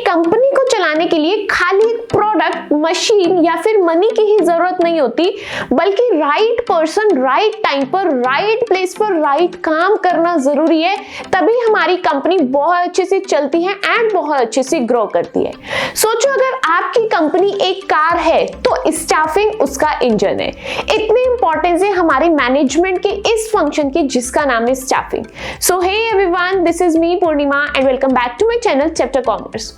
Company को चलाने के लिए खाली प्रोडक्ट, मशीन या फिर मनी की ही जरूरत नहीं होती, बल्कि राइट पर्सन राइट टाइम पर राइट प्लेस पर राइट काम करना जरूरी है। तभी हमारी कंपनी बहुत अच्छे से चलती है एंड बहुत अच्छे से ग्रो करती है। सोचो अगर आपकी कंपनी एक कार है तो स्टाफिंग उसका इंजन है। इतनी इंपॉर्टेंस है हमारे मैनेजमेंट के इस फंक्शन की जिसका नाम है staffing. So hey everyone, this is me Purnima and welcome back to my channel Chapter Commerce.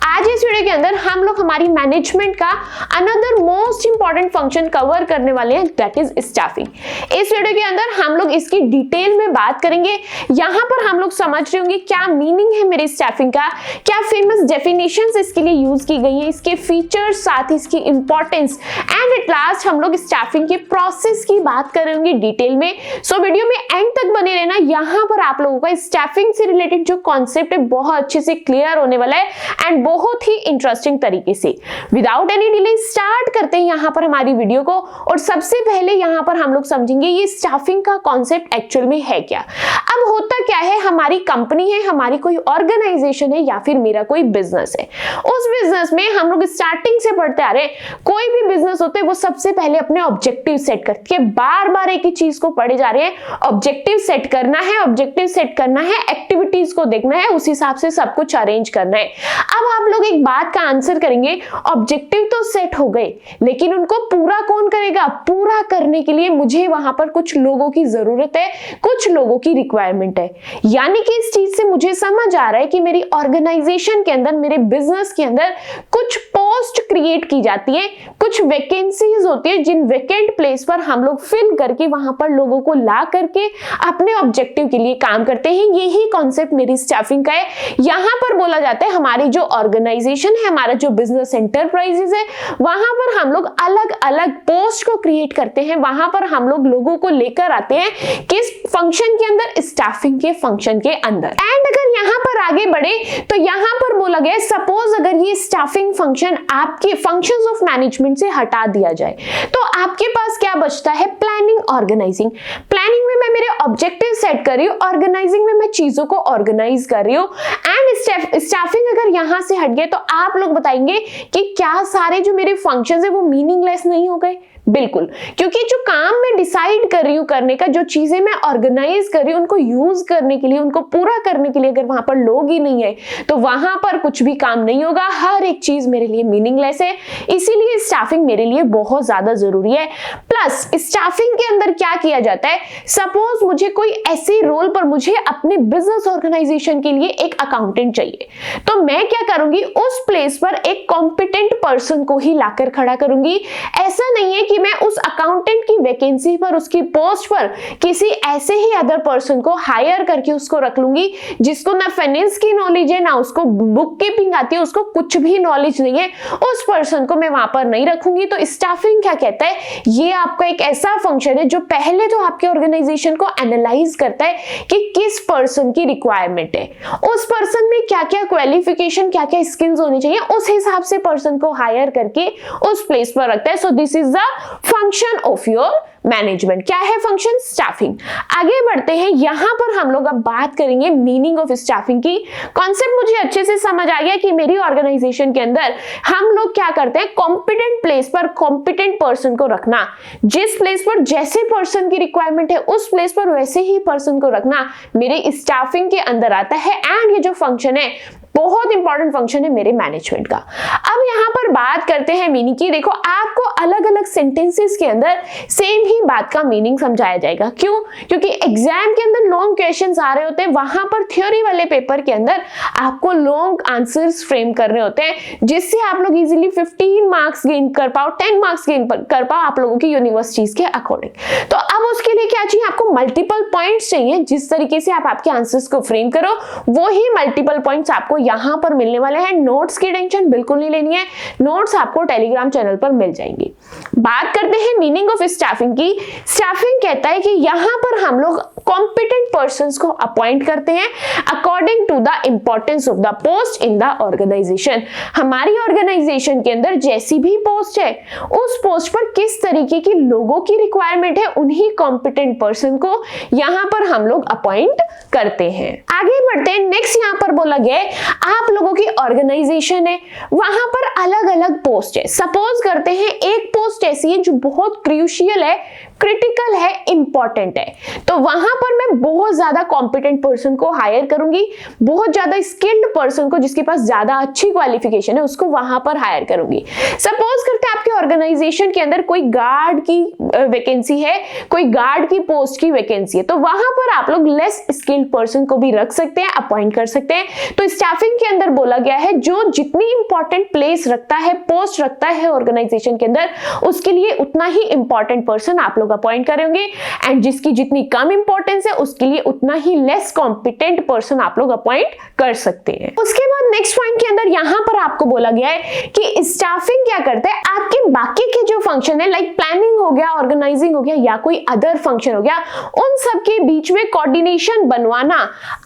आज इस वीडियो के अंदर हम लोग हमारी मैनेजमेंट का another most important function cover करने वाले हैं, दैट इज स्टाफिंग। इस वीडियो के अंदर हम लोग इसकी डिटेल में बात करेंगे। यहाँ पर हम लोग समझ रहे होंगे क्या मीनिंग है मेरी स्टाफिंग का, क्या फेमस डेफिनेशंस इसके लिए यूज की गई हैं, इसके फीचर्स, साथ ही इसकी इंपॉर्टेंस एंड एट लास्ट हम लोग स्टाफिंग के प्रोसेस की बात करेंगे डिटेल में। सो वीडियो में एंड तक बने रहना। यहाँ पर आप लोगों का स्टाफिंग से रिलेटेड जो कॉन्सेप्ट है बहुत अच्छे से क्लियर होने वाला है एंड बहुत ही इंटरेस्टिंग तरीके से। विदाउट एनी डिले स्टार्ट करते हैं यहाँ पर हमारी वीडियो को। और सबसे पहले यहाँ पर हम लोग समझेंगे ये स्टाफिंग का कॉन्सेप्ट एक्चुअल में है क्या। अब होता क्या है, हमारी कंपनी है, हमारी कोई ऑर्गेनाइजेशन है या फिर मेरा कोई बिजनेस है। उस बिजनेस में हम लोग स्टार्टिंग से पढ़ते आ रहे हैं, कोई भी बिजनेस होते हैं वो सबसे पहले अपने ऑब्जेक्टिव सेट करती है। बार बार एक ही चीज को पढ़े जा रहे हैं, ऑब्जेक्टिव सेट करना है, ऑब्जेक्टिव सेट करना है, एक्टिविटीज को देखना है, उस हिसाब से सब कुछ अरेंज करना है। अब आप लोग एक बात का आंसर करेंगे, ऑब्जेक्टिव तो सेट हो गए लेकिन उनको पूरा कौन करेगा? पूरा करने के लिए मुझे वहां पर कुछ लोगों की जरूरत है, कुछ लोगों की रिक्वायरमेंट है। यानी कि इस चीज से मुझे समझ आ रहा है कि मेरी ऑर्गेनाइजेशन के अंदर, मेरे बिजनेस के अंदर कुछ पोस्ट क्रिएट की जाती है, कुछ वैकेंसीज होती है जिन वैकेंट प्लेस पर हम लोग फिल करके वहां पर लोगों को ला करके अपने ऑब्जेक्टिव के लिए काम करते हैं। यही कॉन्सेप्ट मेरी स्टाफिंग का है। यहां पर बोला जाता है हमारी जो ऑर्गेनाइजेशन है, हमारा जो बिजनेस एंटरप्राइजेस है, वहां पर हम लोग अलग अलग पोस्ट को क्रिएट करते हैं। वहां पर हम लोग लोगों को लेकर आते हैं किस फंक्शन के अंदर? स्टाफिंग के फंक्शन के अंदर। एंड अगर यहां पर आगे बढ़े तो यहां पर बोला गया सपोज अगर ये स्टाफिंग फंक्शन आपके फंक्शंस ऑफ मैनेजमेंट से हटा दिया जाए तो आपके पास क्या बचता है? Planning, organising. प्लानिंग में मैं मेरे ऑब्जेक्टिव सेट कर रही हूँ, ऑर्गेनाइजिंग में मैं चीजों को ऑर्गेनाइज कर रही हूँ एंड स्टाफिंग अगर यहां से हट गए तो आप लोग बताएंगे कि क्या सारे जो मेरे फंक्शंस है वो मीनिंगलेस नहीं हो गए? बिल्कुल, क्योंकि जो काम मैं डिसाइड कर रही हूँ करने का, जो चीजें मैं ऑर्गेनाइज कर रही हूँ उनको यूज करने के लिए, उनको पूरा करने के लिए अगर वहां पर लोग ही नहीं है तो वहां पर कुछ भी काम नहीं होगा। हर एक चीज मेरे लिए मीनिंगलेस है, इसीलिए स्टाफिंग मेरे लिए बहुत ज्यादा जरूरी है। प्लस स्टाफिंग के अंदर क्या किया जाता है, सपोज मुझे कोई ऐसे रोल पर, मुझे अपने बिजनेस ऑर्गेनाइजेशन के लिए एक अकाउंटेंट चाहिए, तो मैं क्या करूंगी, उस प्लेस पर एक कॉम्पिटेंट पर्सन को ही लाकर खड़ा करूंगी। ऐसा नहीं है कि मैं उस अकाउंटेंट की वैकेंसी पर, उसकी पोस्ट पर किसी ऐसे ही अदर पर्सन को हायर करके उसको रख लूंगी जिसको ना फाइनेंस की नॉलेज है, ना उसको बुक कीपिंग आती है, उसको कुछ भी नॉलेज नहीं है। उस पर्सन को मैं वहां पर नहीं रखूंगी। तो स्टाफिंग क्या कहता है, ये आपका एक ऐसा फंक्शन है जो पहले तो आपके ऑर्गेनाइजेशन को एनालाइज करता है कि किस पर्सन की रिक्वायरमेंट है, उस पर्सन में क्या क्या क्वालिफिकेशन, क्या क्या स्किल्स होनी चाहिए, उस हिसाब से पर्सन को हायर करके उस प्लेस पर रखता है। So this is the function of your management. क्या है फंक्शन? स्टाफिंग। आगे बढ़ते हैं, यहां पर हम लोग अब बात करेंगे मीनिंग ऑफ स्टाफिंग की। कॉन्सेप्ट मुझे अच्छे से समझ आ गया कि मेरी ऑर्गेनाइजेशन के अंदर हम लोग क्या करते हैं, कॉम्पिटेंट प्लेस पर कॉम्पिटेंट पर्सन को रखना। जिस प्लेस पर जैसे पर्सन की रिक्वायरमेंट है उस प्लेस पर वैसे ही पर्सन को रखना मेरे स्टाफिंग के अंदर आता है। एंड ये जो फंक्शन है बहुत इंपॉर्टेंट फंक्शन है मेरे मैनेजमेंट का। अब यहाँ पर बात करते हैं मीनिंग की। देखो, आपको अलग अलग सेंटेंसेस के अंदर सेम ही बात का मीनिंग समझाया जाएगा। क्यों? क्योंकि एग्जाम के अंदर लॉन्ग क्वेश्चंस आ रहे होते हैं, वहां पर थ्योरी वाले पेपर के अंदर आपको लॉन्ग आंसर्स फ्रेम करने होते हैं जिससे आप लोग इजीली 15 मार्क्स गेन कर पाओ, 10 मार्क्स गेन कर पाओ आप लोगों की यूनिवर्सिटीज के अकॉर्डिंग। तो अब उसके लिए क्या चाहिए, आपको मल्टीपल पॉइंट्स चाहिए। जिस तरीके से आप आपके आंसर्स को फ्रेम करो वो ही मल्टीपल पॉइंट्स आपको यहां पर मिलने वाले हैं। नोट्स की टेंशन बिल्कुल नहीं लेनी है, नोट्स आपको टेलीग्राम चैनल पर मिल जाएंगी। बात करते हैं मीनिंग ऑफ स्टाफिंग की। स्टाफिंग कहता है कि यहाँ पर हम लोग कॉम्पिटेंट पर्संस को अपॉइंट करते हैं according to the importance of the post in the organisation. हमारी ऑर्गेनाइजेशन के अंदर जैसी भी पोस्ट है, उस पोस्ट पर किस तरीके की लोगों की रिक्वायरमेंट है, उन्हीं कॉम्पिटेंट पर्सन को यहाँ पर हम लोग अपॉइंट करते हैं। आगे बढ़ते हैं। नेक्स्ट यहाँ पर बोला गया है आप लोगों की ऑर्गेनाइजेशन है, वहां पर अलग अलग पोस्ट है। सपोज करते हैं एक पोस्ट ऐसी है जो बहुत क्रूशियल है, क्रिटिकल है, इंपॉर्टेंट है, तो वहां पर मैं बहुत ज्यादा कॉम्पिटेंट पर्सन को हायर करूंगी, बहुत ज्यादा स्किल्ड पर्सन को जिसके पास ज्यादा अच्छी क्वालिफिकेशन है उसको वहां पर हायर करूंगी। सपोज करते हैं आपके ऑर्गेनाइजेशन के अंदर कोई गार्ड की वैकेंसी है, कोई गार्ड की पोस्ट की वैकेंसी है, तो वहां पर आप लोग लेस स्किल्ड पर्सन को भी रख सकते हैं, अपॉइंट कर सकते हैं। तो स्टाफिंग के अंदर बोला गया है जो जितनी इंपॉर्टेंट प्लेस रखता है, पोस्ट रखता है ऑर्गेनाइजेशन के अंदर, उसके लिए उतना ही इंपॉर्टेंट पर्सन आप लोग अपॉइंट करेंगे, एंड जिसकी जितनी कम इंपॉर्टेंस है उसके लिए उतना ही लेस कॉम्पिटेंट पर्सन आप लोग अपॉइंट कर सकते हैं। उसके बाद नेक्स्ट पॉइंट के अंदर यहां पर आपको बोला गया है कि स्टाफिंग क्या करता है, आपके बाकी के जो फंक्शन है लाइक प्लानिंग हो गया, ऑर्गेनाइजिंग हो गया या कोई अदर फंक्शन हो गया, उन सब के बीच में कोऑर्डिनेशन बनवाना।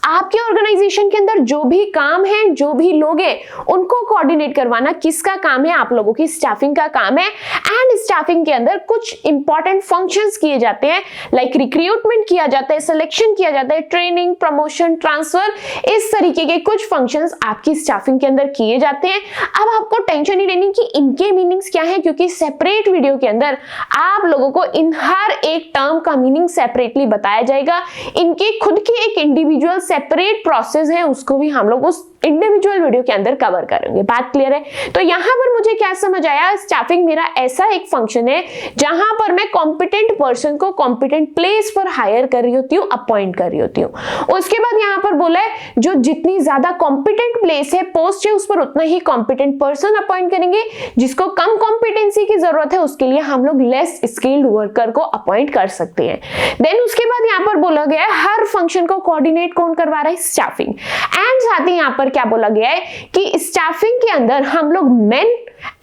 आपके ऑर्गेनाइजेशन के अंदर जो भी काम है, जो भी लोग हैं, उनको कोऑर्डिनेट करवाना किसका काम है, आप लोगों की स्टाफिंग का काम है। एंड स्टाफिंग के अंदर कुछ इंपॉर्टेंट फंक्शंस किए जाते हैं, लाइक रिक्रूटमेंट किया जाता है, सिलेक्शन किया जाता है, ट्रेनिंग, प्रमोशन, ट्रांसफर, इस तरीके के कुछ फंक्शंस आपकी स्टाफिंग के अंदर किए जाते हैं। अब आपको टेंशन नहीं लेनी कि इनके मीनिंग्स क्या है, क्योंकि सेपरेट वीडियो के अंदर आप लोगों को इन हर एक टर्म का मीनिंग सेपरेटली बताया जाएगा। इनके खुद के एक इंडिविजुअल सेपरेट प्रोसेस है, उसको भी हम लोग उस इंडिविजुअल वीडियो के अंदर कवर करेंगे। बात क्लियर है? तो यहां पर मुझे क्या समझ आया, स्टाफिंग मेरा ऐसा एक फंक्शन है जहां पर मैं कॉम्पिटेंट पर्सन को कॉम्पिटेंट प्लेस पर हायर कर रही होती हूँ, अपॉइंट कर रही होती हूँ। उसके बाद यहां पर बोला है जो जितनी ज्यादा कॉम्पिटेंट प्लेस है, पोस्ट है, उस पर उतना ही कॉम्पिटेंट पर्सन अपॉइंट करेंगे। जिसको कम कॉम्पिटेंसी की जरूरत है उसके लिए हम लोग लेस स्किल्ड वर्कर को अपॉइंट कर सकते हैं। देन उसके बाद यहां पर बोला गया है हर फंक्शन को कोऑर्डिनेट कौन करवा रहा है, स्टाफिंग। एंड साथ ही यहां पर क्या बोला गया है कि स्टाफिंग के अंदर हम लोग मेन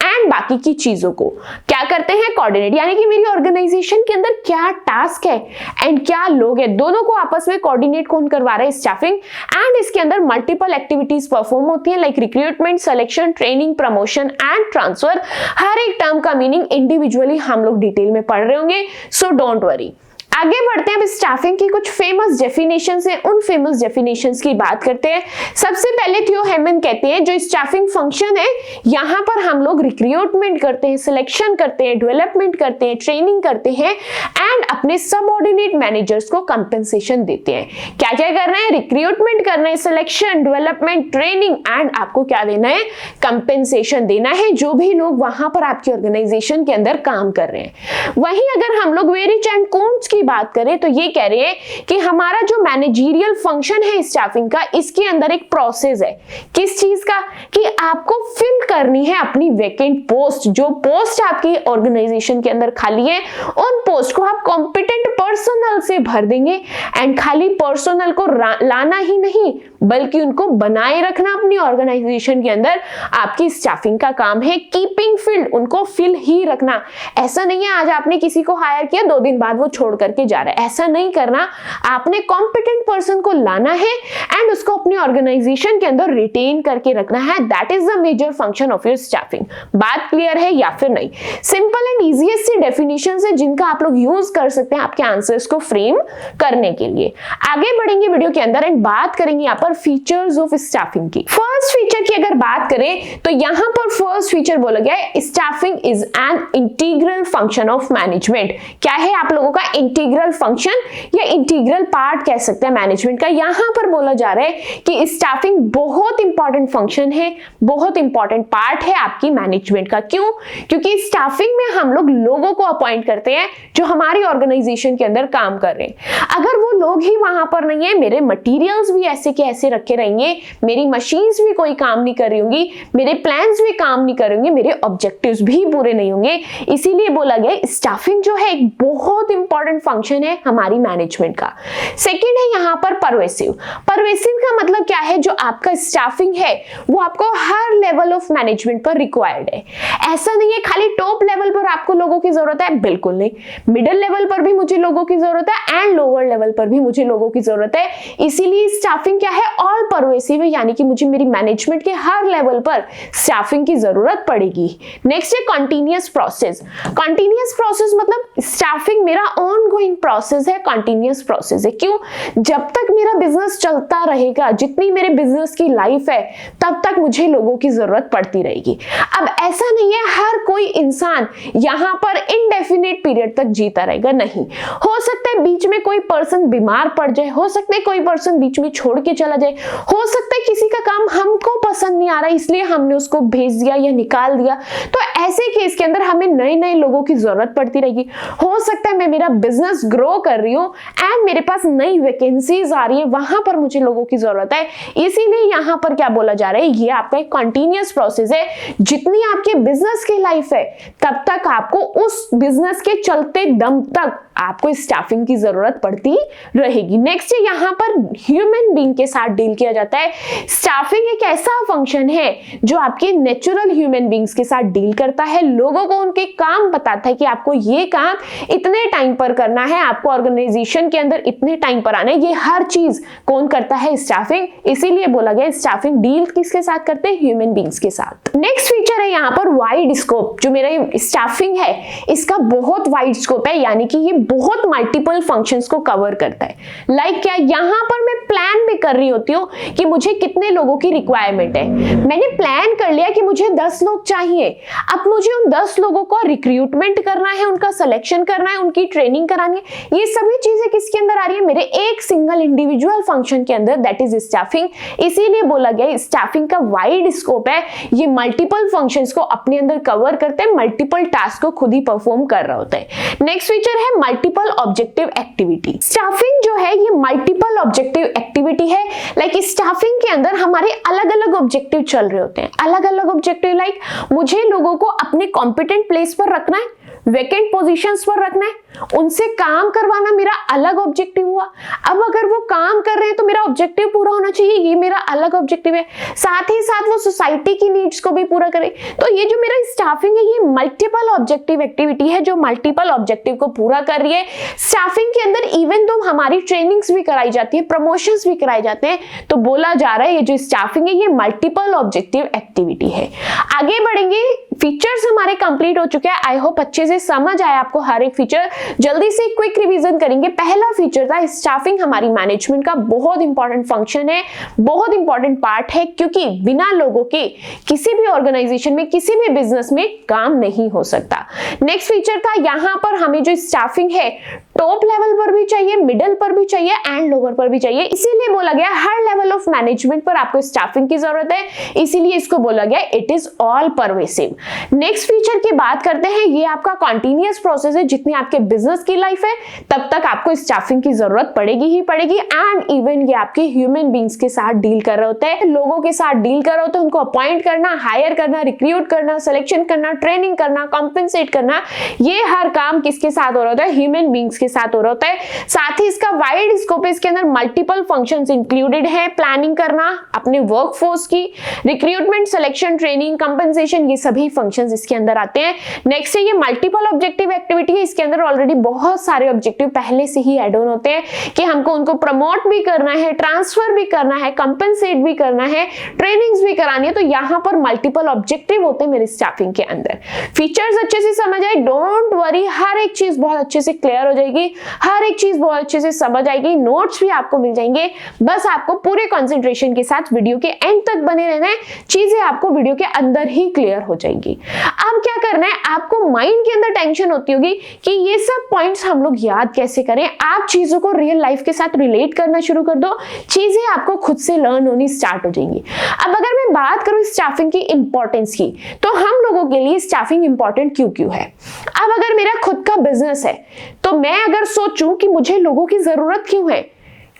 एंड बाकी की चीजों को क्या करते हैं, कोऑर्डिनेट। यानी कि मेरी ऑर्गेनाइजेशन के अंदर क्या टास्क है एंड क्या लोग हैं, दोनों को आपस में कोऑर्डिनेट कौन करवा रहा है, स्टाफिंग। एंड इसके अंदर मल्टीपल एक्टिविटीज परफॉर्म होती है like recruitment, selection, training, promotion and transfer. हर एक टर्म का मीनिंग इंडिविजुअली हम लोग डिटेल में पढ़ रहे होंगे, सो डोंट वरी। आगे बढ़ते हैं। अब स्टाफिंग की कुछ फेमस डेफिनेशंस हैं, उन फेमस डेफिनेशंस की बात करते हैं। सबसे पहले थियो हेमन कहते हैं जो स्टाफिंग फंक्शन है, यहाँ पर हम लोग रिक्रूटमेंट करते हैं, सिलेक्शन करते हैं, डेवलपमेंट करते हैं, ट्रेनिंग करते हैं एंड अपने सबऑर्डिनेट मैनेजर्स को कंपेंसेशन देते हैं। क्या क्या कर रहे हैं, रिक्रूटमेंट कर रहे हैं, सिलेक्शन, डेवलपमेंट, ट्रेनिंग एंड आपको क्या देना है, कंपेंसेशन देना है जो भी लोग वहां पर आपकी ऑर्गेनाइजेशन के अंदर काम कर रहे हैं। वहीं अगर हम लोग वेरिच एंड कूंट्ज की बात करें तो ये कह रहे हैं कि हमारा जो मैनेजरियल फंक्शन है स्टाफिंग का, इसके अंदर एक प्रोसेस है। किस चीज का, कि आपको फिल करनी है अपनी वैकेंट पोस्ट। जो पोस्ट आपकी ऑर्गेनाइजेशन के अंदर खाली है, उन पोस्ट को आप कॉम्पिटेंट पर्सनल से भर देंगे। एंड खाली पर्सनल को लाना ही नहीं बल्कि उनको बनाए रखना अपनी ऑर्गेनाइजेशन के अंदर आपकी स्टाफिंग का काम है। कीपिंग फिल्ड, उनको फिल ही रखना। ऐसा नहीं है आज आपने किसी को हायर किया, 2 दिन बाद वो छोड़ करके जा रहा है, ऐसा नहीं करना। आपने कॉम्पिटेंट पर्सन को लाना है एंड उसको अपनी ऑर्गेनाइजेशन के अंदर रिटेन करके रखना है। That is the major function of your staffing. बात क्लियर है या फिर नहीं? सिंपल एंड इजीएस्ट सी डेफिनेशंस है जिनका आप लोग यूज कर सकते हैं आपके आंसर्स को फ्रेम करने के लिए। आगे बढ़ेंगे वीडियो के अंदर एंड बात करेंगे यहाँ पर फीचर्स ऑफ स्टाफिंग की। फर्स्ट फीचर की अगर बात करें तो यहाँ पर फर्स्ट फीचर बोला गया है staffing is an integral function of management. क्या है आप लोगों का इंटीग्रल फंक्शन या इंटीग्रल पार्ट कह सकते हैं मैनेजमेंट का। यहाँ पर बोला जा रहा है कि स्टाफिंग बहुत इंपॉर्टेंट फंक्शन है, बहुत इंपॉर्टेंट पार्ट है आपकी मैनेजमेंट का। क्यों? क्योंकि स्टाफिंग में हम लोग लोगों को अपॉइंट करते हैं जो हमारी ऑर्गेनाइजेशन के अंदर काम कर रहे हैं। अगर वो लोग ही वहां पर नहीं है, मेरे मटीरियल्स भी ऐसे के ऐसे रखे रहेंगे, मेरी मशीन्स भी कोई काम नहीं कर रही होंगी, मेरे प्लान्स भी काम नहीं कर रहे होंगे, मेरे ऑब्जेक्टिव्स भी पूरे नहीं होंगे। इसीलिए बोला गया स्टाफिंग जो है एक बहुत इंपॉर्टेंट फंक्शन है हमारी मैनेजमेंट का। सेकंड है यहाँ पर परवेसिव। परवेसिव का मतलब क्या है, जो आपका स्टाफिंग है वो आपको हर लेवल लेवल ऑफ मैनेजमेंट पर रिक्वायर्ड है। ऐसा नहीं है खाली टॉप लेवल पर आपको लोगों की जरूरत है, बिल्कुल नहीं, मिडिल लेवल पर भी मुझे लोगों की जरूरत है एंड लोअर लेवल पर भी मुझे लोगों की जरूरत है। इसीलिए स्टाफिंग क्या है, ऑल परवेसिव है, यानी कि मुझे मेरी मैनेजमेंट के हर लेवल पर स्टाफिंग की जरूरत पड़ेगी। नेक्स्ट है कंटिन्यूअस प्रोसेस। कंटिन्यूअस प्रोसेस मतलब स्टाफिंग मेरा ऑनगोइंग प्रोसेस है, कंटिन्यूअस प्रोसेस है। क्यों? जब तक मेरा बिजनेस चलता रहेगा, जितनी मेरे बिजनेस की लाइफ है, तब तक मुझे लोगों की जरूरत पड़ती रहेगी। अब ऐसा नहीं है हर कोई इंसान यहां पर इनडेफिनेट पीरियड तक जीता रहेगा, नहीं। हो सकता है बीच में कोई पर्सन बीमार पड़ जाए, हो सकता है कोई पर्सन बीच में छोड़ के चला जाए, हो सकता है किसी का काम हमको पसंद नहीं आ रहा इसलिए हमने उसको भेज दिया या निकाल दिया। तो ऐसे केस के अंदर हमें नए नए लोगों की जरूरत पड़ती रहेगी। हो सकता है मैं मेरा बिजनेस ग्रो कर रही हूँ एंड मेरे पास नई वैकेंसीज आ रही है, वहां पर मुझे लोगों की जरूरत है। इसीलिए यहां पर क्या बोला जा रहा है, ये आपका एक कंटिन्यूअस प्रोसेस है। जितनी आपके बिजनेस की लाइफ है तब तक आपको उस बिजनेस के चलते दम तक आपको स्टाफिंग की जरूरत पड़ती रहेगी। नेक्स्ट है यहाँ पर ह्यूमन बीइंग के साथ डील किया जाता है। स्टाफिंग एक ऐसा फंक्शन है जो आपके नेचुरल ह्यूमन बीइंग्स के साथ डील करता है, लोगों को उनके काम बताता है कि आपको ये काम इतने टाइम पर करना है, आपको ऑर्गेनाइजेशन के अंदर इतने टाइम पर आना है। ये हर चीज कौन करता है? स्टाफिंग। इसीलिए बोला गया स्टाफिंग डील किसके साथ करते हैं? ह्यूमन बीइंग्स के साथ। नेक्स्ट फीचर है यहाँ पर वाइड स्कोप। जो मेरा स्टाफिंग है इसका बहुत वाइड स्कोप है, यानी कि ये बहुत मल्टीपल फंक्शंस को कवर करता है। लाइक क्या, यहां पर मैं प्लान भी कर रही होती हूँ कि मुझे कितने लोगों की रिक्वायरमेंट है। मैंने प्लान कर लिया कि मुझे 10 लोग चाहिए। अब मुझे उन 10 लोगों को रिक्रूटमेंट करना है, उनका सिलेक्शन करना है, उनकी ट्रेनिंग करानी है। ये सभी चीजें किसके अंदर आ रही है? मेरे एक सिंगल इंडिविजुअल फंक्शन के अंदर, दैट इज स्टाफिंग। इसीलिए बोला गया स्टाफिंग का वाइड स्कोप है। ये मल्टीपल फंक्शंस को अपने अंदर कवर करते हैं, मल्टीपल टास्क को खुद ही परफॉर्म कर रहे होते हैं। नेक्स्ट फीचर है मल्टीपल ऑब्जेक्टिव एक्टिविटी। स्टाफिंग जो है ये मल्टीपल ऑब्जेक्टिव एक्टिविटी है। लाइक स्टाफिंग के अंदर हमारे अलग अलग ऑब्जेक्टिव चल रहे होते हैं। अलग अलग ऑब्जेक्टिव लाइक मुझे लोगों को अपने कॉम्पिटेंट प्लेस पर रखना है, वैकेंट पोजीशंस पर रखना है, उनसे काम करवाना मेरा अलग ऑब्जेक्टिव हुआ। अब अगर वो काम कर रहे हैं तो मेरा ऑब्जेक्टिव पूरा होना चाहिए, ये मेरा अलग ऑब्जेक्टिव है। साथ ही साथ वो सोसाइटी की नीड्स को भी पूरा करे। तो ये जो मेरा स्टाफिंग है ये मल्टीपल ऑब्जेक्टिव एक्टिविटी है जो मल्टीपल ऑब्जेक्टिव को पूरा कर रही है। स्टाफिंग के अंदर इवन तो हमारी ट्रेनिंग्स भी कराई जाती है, प्रमोशंस भी कराए जाते हैं। तो बोला जा रहा है ये जो स्टाफिंग है ये मल्टीपल ऑब्जेक्टिव एक्टिविटी है। आगे बढ़ेंगे, फीचर्स हमारे कंप्लीट हो चुके हैं। आई होप अच्छे से समझ आया आपको हर एक फीचर। जल्दी से क्विक रिवीजन करेंगे। पहला फीचर था स्टाफिंग हमारी मैनेजमेंट का बहुत इंपॉर्टेंट फंक्शन है, बहुत इंपॉर्टेंट पार्ट है, क्योंकि बिना लोगों के किसी भी ऑर्गेनाइजेशन में, किसी भी बिजनेस में काम नहीं हो सकता। नेक्स्ट फीचर था यहां पर हमें जो स्टाफिंग है टॉप लेवल पर भी चाहिए, मिडिल पर भी चाहिए एंड लोअर पर भी चाहिए। इसीलिए बोला गया हर लेवल ऑफ मैनेजमेंट पर आपको स्टाफिंग की जरूरत है, इसीलिए इसको बोला गया it is all pervasive. Next feature की बात करते हैं, ये आपका कंटीन्यूअस प्रोसेस है। जितनी आपके बिजनेस की लाइफ है तब तक आपको स्टाफिंग की जरूरत पड़ेगी ही पड़ेगी। एंड इवन ये आपके ह्यूमन बीइंग्स के साथ डील कर रहे होते हैं, लोगों के साथ डील कर रहे होते हैं, उनको अपॉइंट करना, हायर करना, रिक्रूट करना, सिलेक्शन करना, ट्रेनिंग करना, कॉम्पेंसेट करना, ये हर काम किसके साथ हो रहा होता है? ह्यूमन बीइंग्स के साथ हो रहा होता है। साथ ही इसका वाइड स्कोप है, इसके अंदर मल्टीपल फंक्शंस इंक्लूडेड है। प्लानिंग करना अपने वर्कफोर्स की, रिक्रूटमेंट, सिलेक्शन, ट्रेनिंग, कंपनसेशन, ये सभी फंक्शंस इसके अंदर आते हैं। नेक्स्ट है ये मल्टीपल ऑब्जेक्टिव एक्टिविटी है। इसके अंदर ऑलरेडी बहुत सारे ऑब्जेक्टिव पहले से ही ऐड ऑन होते हैं कि हमको उनको प्रमोट भी करना है, ट्रांसफर भी करना है, कंपनसेट भी करना है, ट्रेनिंग्स भी करानी है। तो यहां पर मल्टीपल ऑब्जेक्टिव होते हैं मेरे स्टाफिंग के अंदर। फीचर्स अच्छे से समझ आए, डोंट वरी, हर एक चीज बहुत अच्छे से क्लियर हो जाएगी, हर एक चीज बहुत अच्छे से समझ आएगी, नोट्स भी आपको मिल जाएंगे। बस आपको पूरे कंसंट्रेशन के साथ वीडियो के एंड तक बने रहना है, चीजें आपको वीडियो के अंदर ही क्लियर हो जाएंगी। अब क्या करना है, आपको माइंड के अंदर टेंशन होती होगी कि ये सब पॉइंट्स हम लोग याद कैसे करें। आप चीजों को रियल लाइफ के साथ रिलेट करना शुरू कर दो, चीजें आपको खुद से लर्न होनी स्टार्ट हो जाएंगी। अब अगर मैं बात करूं स्टाफिंग की इंपॉर्टेंस की, तो हम लोगों के लिए स्टाफिंग इंपॉर्टेंट क्यों क्यों है। अब अगर मेरा खुद का बिजनेस है तो मैं अगर सोचूं कि मुझे लोगों की जरूरत क्यों है,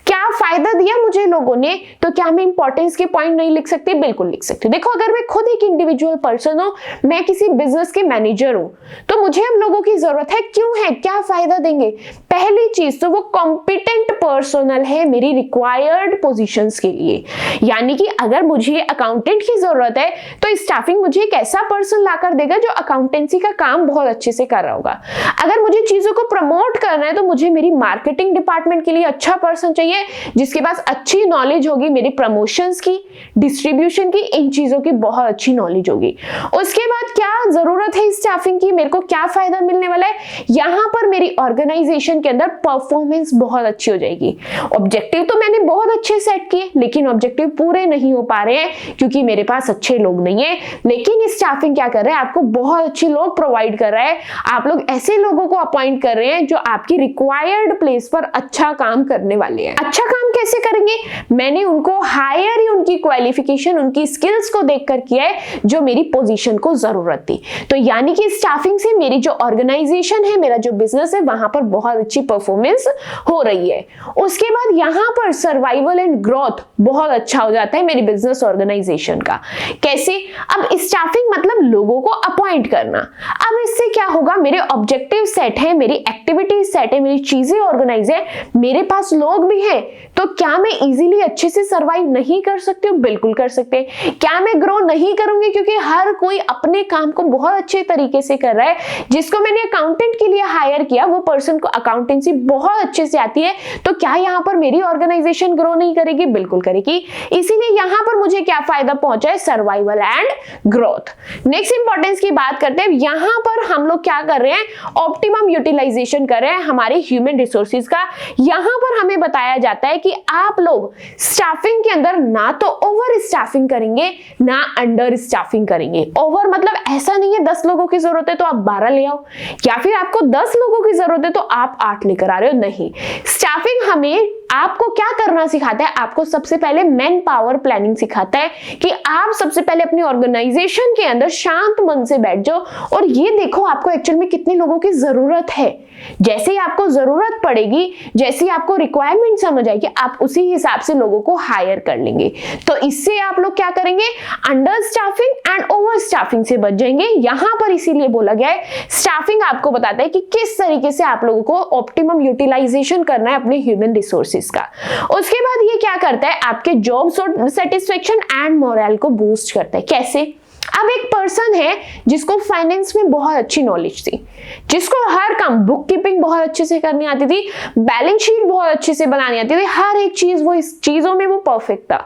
क्या फायदा दिया मुझे लोगों ने, तो क्या मैं इंपॉर्टेंस के पॉइंट नहीं लिख सकती? बिल्कुल लिख सकती। देखो, अगर मैं खुद एक इंडिविजुअल पर्सन हूं, मैं किसी बिजनेस के मैनेजर हूं, तो मुझे हम लोगों की जरूरत है, क्यों है, क्या फायदा देंगे। पहली चीज तो वो कॉम्पिटेंट पर्सनल है मेरी रिक्वायर्ड पोजीशंस के लिए। यानी कि अगर मुझे अकाउंटेंट की जरूरत है तो स्टाफिंग मुझे एक ऐसा पर्सन लाकर देगा जो अकाउंटेंसी का काम बहुत अच्छे से कर रहा होगा। अगर मुझे चीजों को प्रमोट करना है तो मुझे मेरी मार्केटिंग डिपार्टमेंट के लिए अच्छा पर्सन चाहिए जिसके पास अच्छी नॉलेज होगी, मेरी प्रमोशंस की, डिस्ट्रीब्यूशन की, इन चीजों की बहुत अच्छी नॉलेज होगी। उसके बाद क्या जरूरत है स्टाफिंग की, मेरे को क्या फायदा मिलने वाला है, यहां पर मेरी ऑर्गेनाइजेशन के अंदर परफॉर्मेंस बहुत अच्छी हो जाएगी। ऑब्जेक्टिव तो मैंने बहुत अच्छे सेट किए लेकिन ऑब्जेक्टिव पूरे नहीं हो पा रहे हैं क्योंकि मेरे पास अच्छे लोग नहीं है, लेकिन स्टाफिंग क्या कर रहा है, आपको बहुत अच्छे लोग प्रोवाइड कर रहा है। आप लोग ऐसे लोगों को अपॉइंट कर रहे हैं जो आपकी रिक्वायर्ड प्लेस पर अच्छा काम करने वाले हैं। अच्छा काम कैसे करेंगे, मैंने उनको हायर ही उनकी क्वालिफिकेशन, उनकी स्किल्स को देखकर किया है जो मेरी पोजीशन को जरूरत थी। तो यानी कि स्टाफिंग से मेरी जो ऑर्गेनाइजेशन है, मेरा जो बिजनेस है, वहां पर बहुत अच्छी परफॉर्मेंस हो रही है। उसके बाद यहां पर सर्वाइवल एंड ग्रोथ बहुत अच्छा हो जाता है मेरी बिजनेस ऑर्गेनाइजेशन का। कैसे, अब स्टाफिंग मतलब लोगों को अपॉइंट करना। अब इससे क्या होगा, मेरे ऑब्जेक्टिव सेट है, मेरी एक्टिविटीज सेट है, मेरी चीजें ऑर्गेनाइज है, मेरे पास लोग भी हैं, तो क्या मैं इजीली अच्छे से सर्वाइव नहीं कर सकती हूँ? बिल्कुल कर सकते हैं। क्या मैं ग्रो नहीं करूंगी क्योंकि हर कोई अपने काम को बहुत अच्छे तरीके से कर रहा है। जिसको मैंने अकाउंटेंट के लिए हायर किया वो पर्सन को अकाउंटेंसी बहुत अच्छे से आती है, तो क्या यहाँ पर मेरी ऑर्गेनाइजेशन ग्रो नहीं करेगी? बिल्कुल करेगी। इसीलिए यहाँ पर मुझे क्या फायदा पहुंचा है, survival and growth. Next importance की बात करते हैं, यहाँ पर हम लोग क्या कर रहे हैं, ऑप्टिमम यूटिलाइजेशन कर रहे हैं हमारे ह्यूमन रिसोर्सेज का। यहाँ पर हमें बताया जाता है कि आप लोग स्टाफिंग के अंदर ना तो ओवर स्टाफिंग करेंगे ना अंडर स्टाफिंग करेंगे। ओवर मतलब ऐसा नहीं है 10 लोगों की जरूरत है तो आप 12 ले आओ, या फिर आपको 10 लोगों की जरूरत है तो आप 8 लेकर आ रहे हो, नहीं। स्टाफिंग हमें आपको क्या करना सिखाता है, आपको सबसे पहले मैन पावर प्लानिंग सिखाता है कि आप सबसे पहले अपनी ऑर्गेनाइजेशन के अंदर शांत मन से बैठ जाओ और ये देखो आपको एक्चुअल में कितने लोगों की जरूरत है। जैसे ही आपको जरूरत पड़ेगी, जैसे ही आपको रिक्वायरमेंट समझ आएगी, आप उसी हिसाब से लोगों को हायर कर लेंगे। तो इससे आप लोग क्या करेंगे, under staffing and over staffing से बच जाएंगे। यहां पर इसीलिए बोला गया है, स्टाफिंग आपको बताता है कि किस तरीके से आप लोगों को ऑप्टिमम यूटिलाइजेशन करना है अपने ह्यूमन रिसोर्सेज का। उसके बाद ये क्या करता है, आपके जॉब सेटिस्फेक्शन एंड मोरल को बूस्ट करता है। कैसे, अब एक पर्सन है जिसको फाइनेंस में बहुत अच्छी नॉलेज थी, जिसको हर काम, बुक कीपिंग बहुत अच्छे से करनी आती थी, बैलेंस शीट बहुत अच्छे से बनानी आती थी, हर एक चीज वो इस चीजों में वो परफेक्ट था।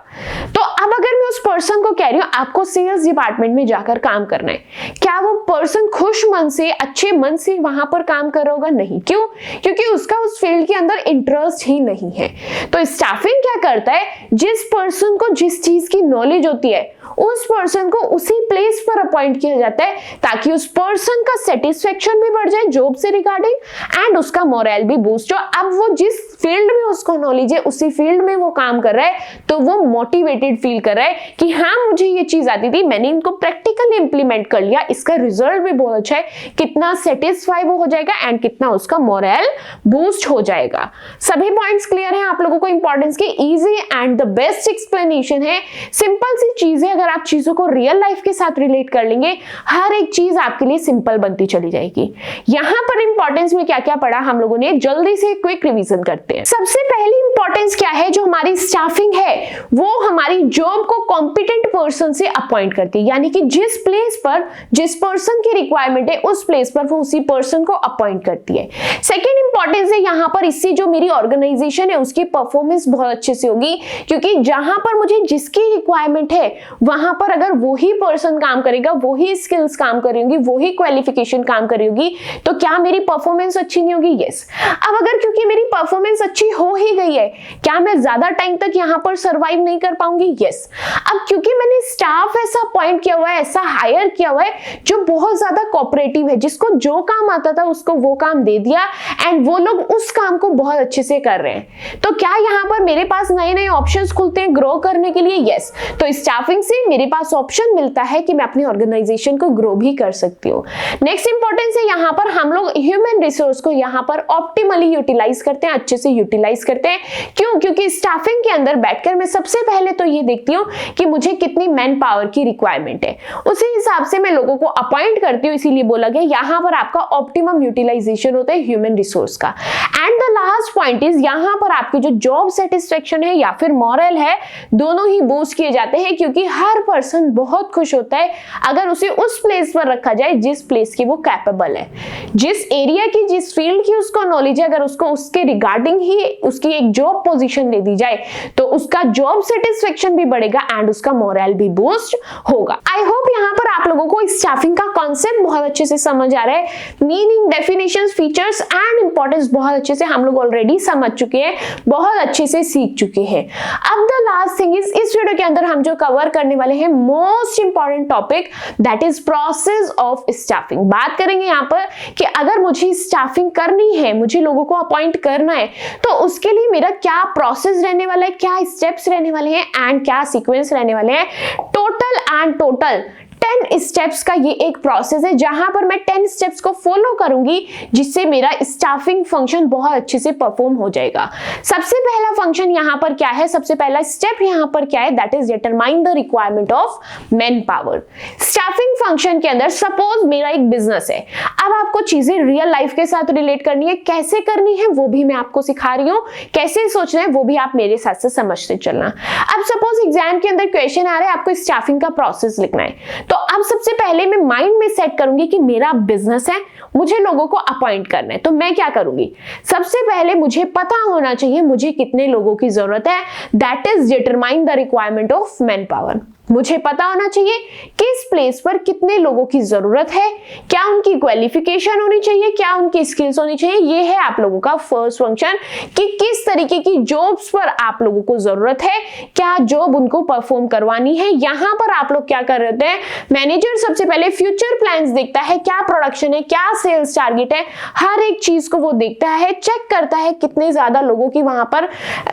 तो अब अगर मैं उस पर्सन को कह रही हूं आपको सेल्स डिपार्टमेंट में जाकर काम करना है, क्या वो पर्सन खुश मन से, अच्छे मन से वहां पर काम कर रहा होगा? नहीं। क्यों? क्योंकि उसका उस फील्ड के अंदर इंटरेस्ट ही नहीं है। तो स्टाफिंग क्या करता है, जिस पर्सन को जिस चीज की नॉलेज होती है उस पर्सन को उसी प्लेस पर अपॉइंट किया जाता है ताकि उस पर्सन का सेटिस्फेक्शन भी बढ़ जाए जॉब से रिगार्डिंग एंड उसका मोरल भी बूस्ट हो। अब वो जिस फील्ड में उसको नॉलेज है उसी फील्ड में वो काम कर रहा है तो वो मोटिवेटेड फील कर रहा है कि हाँ मुझे ये चीज आती थी, मैंने इनको प्रैक्टिकली इंप्लीमेंट कर लिया, इसका रिजल्ट भी बहुत अच्छा है। कितना सेटिस्फाई वो हो जाएगा एंड कितना उसका मोरल बूस्ट हो जाएगा। सभी पॉइंट्स क्लियर हैं आप लोगों को इंपॉर्टेंस के? Easy and the best explanation है, सिंपल सी चीजें अगर आप चीजों को रियल लाइफ के साथ रिलेट कर लेंगे हर एक चीज आपके लिए सिंपल बनती चली जाएगी। यहां पर इंपॉर्टेंस में क्या क्या पढ़ा हम लोगों ने, जल्दी से क्विक रिवीजन करते हैं। सबसे पहली इंपॉर्टेंस क्या है, जो हमारी स्टाफिंग है वो हमारी जॉब को कॉम्पिटेंट पर्सन से अपॉइंट करती है, यानी कि जिस प्लेस पर जिस पर्सन की रिक्वायरमेंट है उस प्लेस पर वो उसी पर्सन को अपॉइंट करती है। सेकेंड इंपॉर्टेंस है यहां पर, इससे जो मेरी ऑर्गेनाइजेशन है उसकी परफॉर्मेंस बहुत अच्छे से होगी, क्योंकि जहां पर मुझे जिसकी रिक्वायरमेंट है वहां पर अगर वही पर्सन काम करेगा, वही स्किल्स काम कर रही होंगी, वही क्वालिफिकेशन काम कर रही होगी, तो क्या मेरी परफॉर्मेंस अच्छी नहीं होगी? यस। अब अगर क्योंकि मेरी परफॉर्मेंस अच्छी हो ही गई है, क्या मैं ज्यादा टाइम तक यहां पर सर्वाइव नहीं कर पाऊंगी? यस। अब क्योंकि मैंने स्टाफ ऐसा अपॉइंट किया हुआ है, ऐसा हायर किया हुआ है जो बहुत ज्यादा कोऑपरेटिव है, जिसको जो काम आता था उसको वो काम दे दिया एंड वो लोग उस काम को बहुत अच्छे से कर रहे हैं, तो क्या यहां पर मेरे पास नए नए ऑप्शंस खुलते हैं ग्रो करने के लिए? यस। तो स्टाफिंग से मेरे पास ऑप्शन मिलता है कि मैं अपनी ऑर्गेनाइजेशन को ग्रो भी कर सकती हूँ। नेक्स्ट इंपॉर्टेंस है यहाँ पर हम लोग ह्यूमन रिसोर्स को यहाँ पर ऑप्टिमली यूटिलाइज करते हैं, अच्छे से से यूटिलाइज करते हैं। क्यों? क्योंकि स्टाफिंग के अंदर बैठकर मैं सबसे पहले तो ये देखती हूँ कि मुझे कितनी मैन पावर की रिक्वायरमेंट है, उसी हिसाब से मैं लोगों को अपॉइंट करती हूँ। इसीलिए बोला गया यहाँ पर आपका ऑप्टिमम यूटिलाइजेशन होता है ह्यूमन रिसोर्स का। And the last point is यहाँ पर आपकी जो जॉब सेटिस्फेक्शन है या फिर मॉरल है, दोनों ही बूस्ट किए जाते हैं, क्योंकि हर पर्सन बहुत खुश होता है अगर उसे उस प्लेस पर रखा जाए जिस प्लेस की वो कैपेबल है, जिस एरिया की, जिस फील्ड की उसको नॉलेज है, अगर उसको उसके रिगार्डिंग ही उसकी एक जॉब पोजीशन दे दी जाए तो उसका जॉब सेटिस्फेक्शन भी बढ़ेगा एंड उसका मोरल भी बूस्ट होगा। आई होप यहाँ पर आप लोगों को स्टाफिंग का कॉन्सेप्ट बहुत अच्छे से समझ आ रहा है। Meaning, definitions, features and importance बहुत अच्छे से हम लोग ऑलरेडी समझ चुके हैं, बहुत अच्छे से सीख चुके हैं। अब द लास्ट थिंग इज, इस वीडियो के अंदर हम जो कवर करने वाले हैं most important topic, that is process of staffing. बात करेंगे यहाँ पर कि अगर मुझे स्टाफिंग करनी है, मुझे लोगों को अपॉइंट करना है, तो उसके लिए मेरा क्या प्रोसेस रहने वाला है, क्या स्टेप्स रहने वाले हैं एंड क्या सीक्वेंस रहने वाले हैं। टोटल 10 स्टेप्स का ये एक प्रोसेस है जहां पर मैं 10 स्टेप्स को फॉलो करूंगी, जिससे मेरा स्टाफिंग फंक्शन बहुत अच्छे से परफॉर्म हो जाएगा। सबसे पहला फंक्शन यहां पर क्या है, सबसे पहला स्टेप यहां पर क्या है, that is determine the requirement of man power. Staffing function के अंदर सपोज मेरा एक बिजनेस है, अब आपको चीजें रियल लाइफ के साथ रिलेट करनी है, कैसे करनी है वो भी मैं आपको सिखा रही हूँ, कैसे सोचना है वो भी आप मेरे साथ से समझते चलना। अब सपोज एग्जाम के अंदर क्वेश्चन आ रहा है, आपको स्टाफिंग का प्रोसेस लिखना है, तो अब सबसे पहले मैं माइंड में सेट करूंगी कि मेरा बिजनेस है, मुझे लोगों को अपॉइंट करना है, तो मैं क्या करूंगी, सबसे पहले मुझे पता होना चाहिए मुझे कितने लोगों की जरूरत है, that is determine the requirement of man power. मुझे पता होना चाहिए किस प्लेस पर कितने लोगों की जरूरत है, क्या उनकी क्वालिफिकेशन होनी चाहिए, क्या उनकी स्किल्स होनी चाहिए। ये है आप लोगों का फर्स्ट फंक्शन कि किस तरीके की जॉब्स पर आप लोगों को जरूरत है, क्या जॉब उनको परफॉर्म करवानी है। यहां पर आप लोग क्या कर रहे हैं, मैनेजर सबसे पहले फ्यूचर प्लान्स देखता है, क्या प्रोडक्शन है, क्या सेल्स टारगेट है, हर एक चीज को वो देखता है, चेक करता है कितने ज्यादा लोगों की वहां पर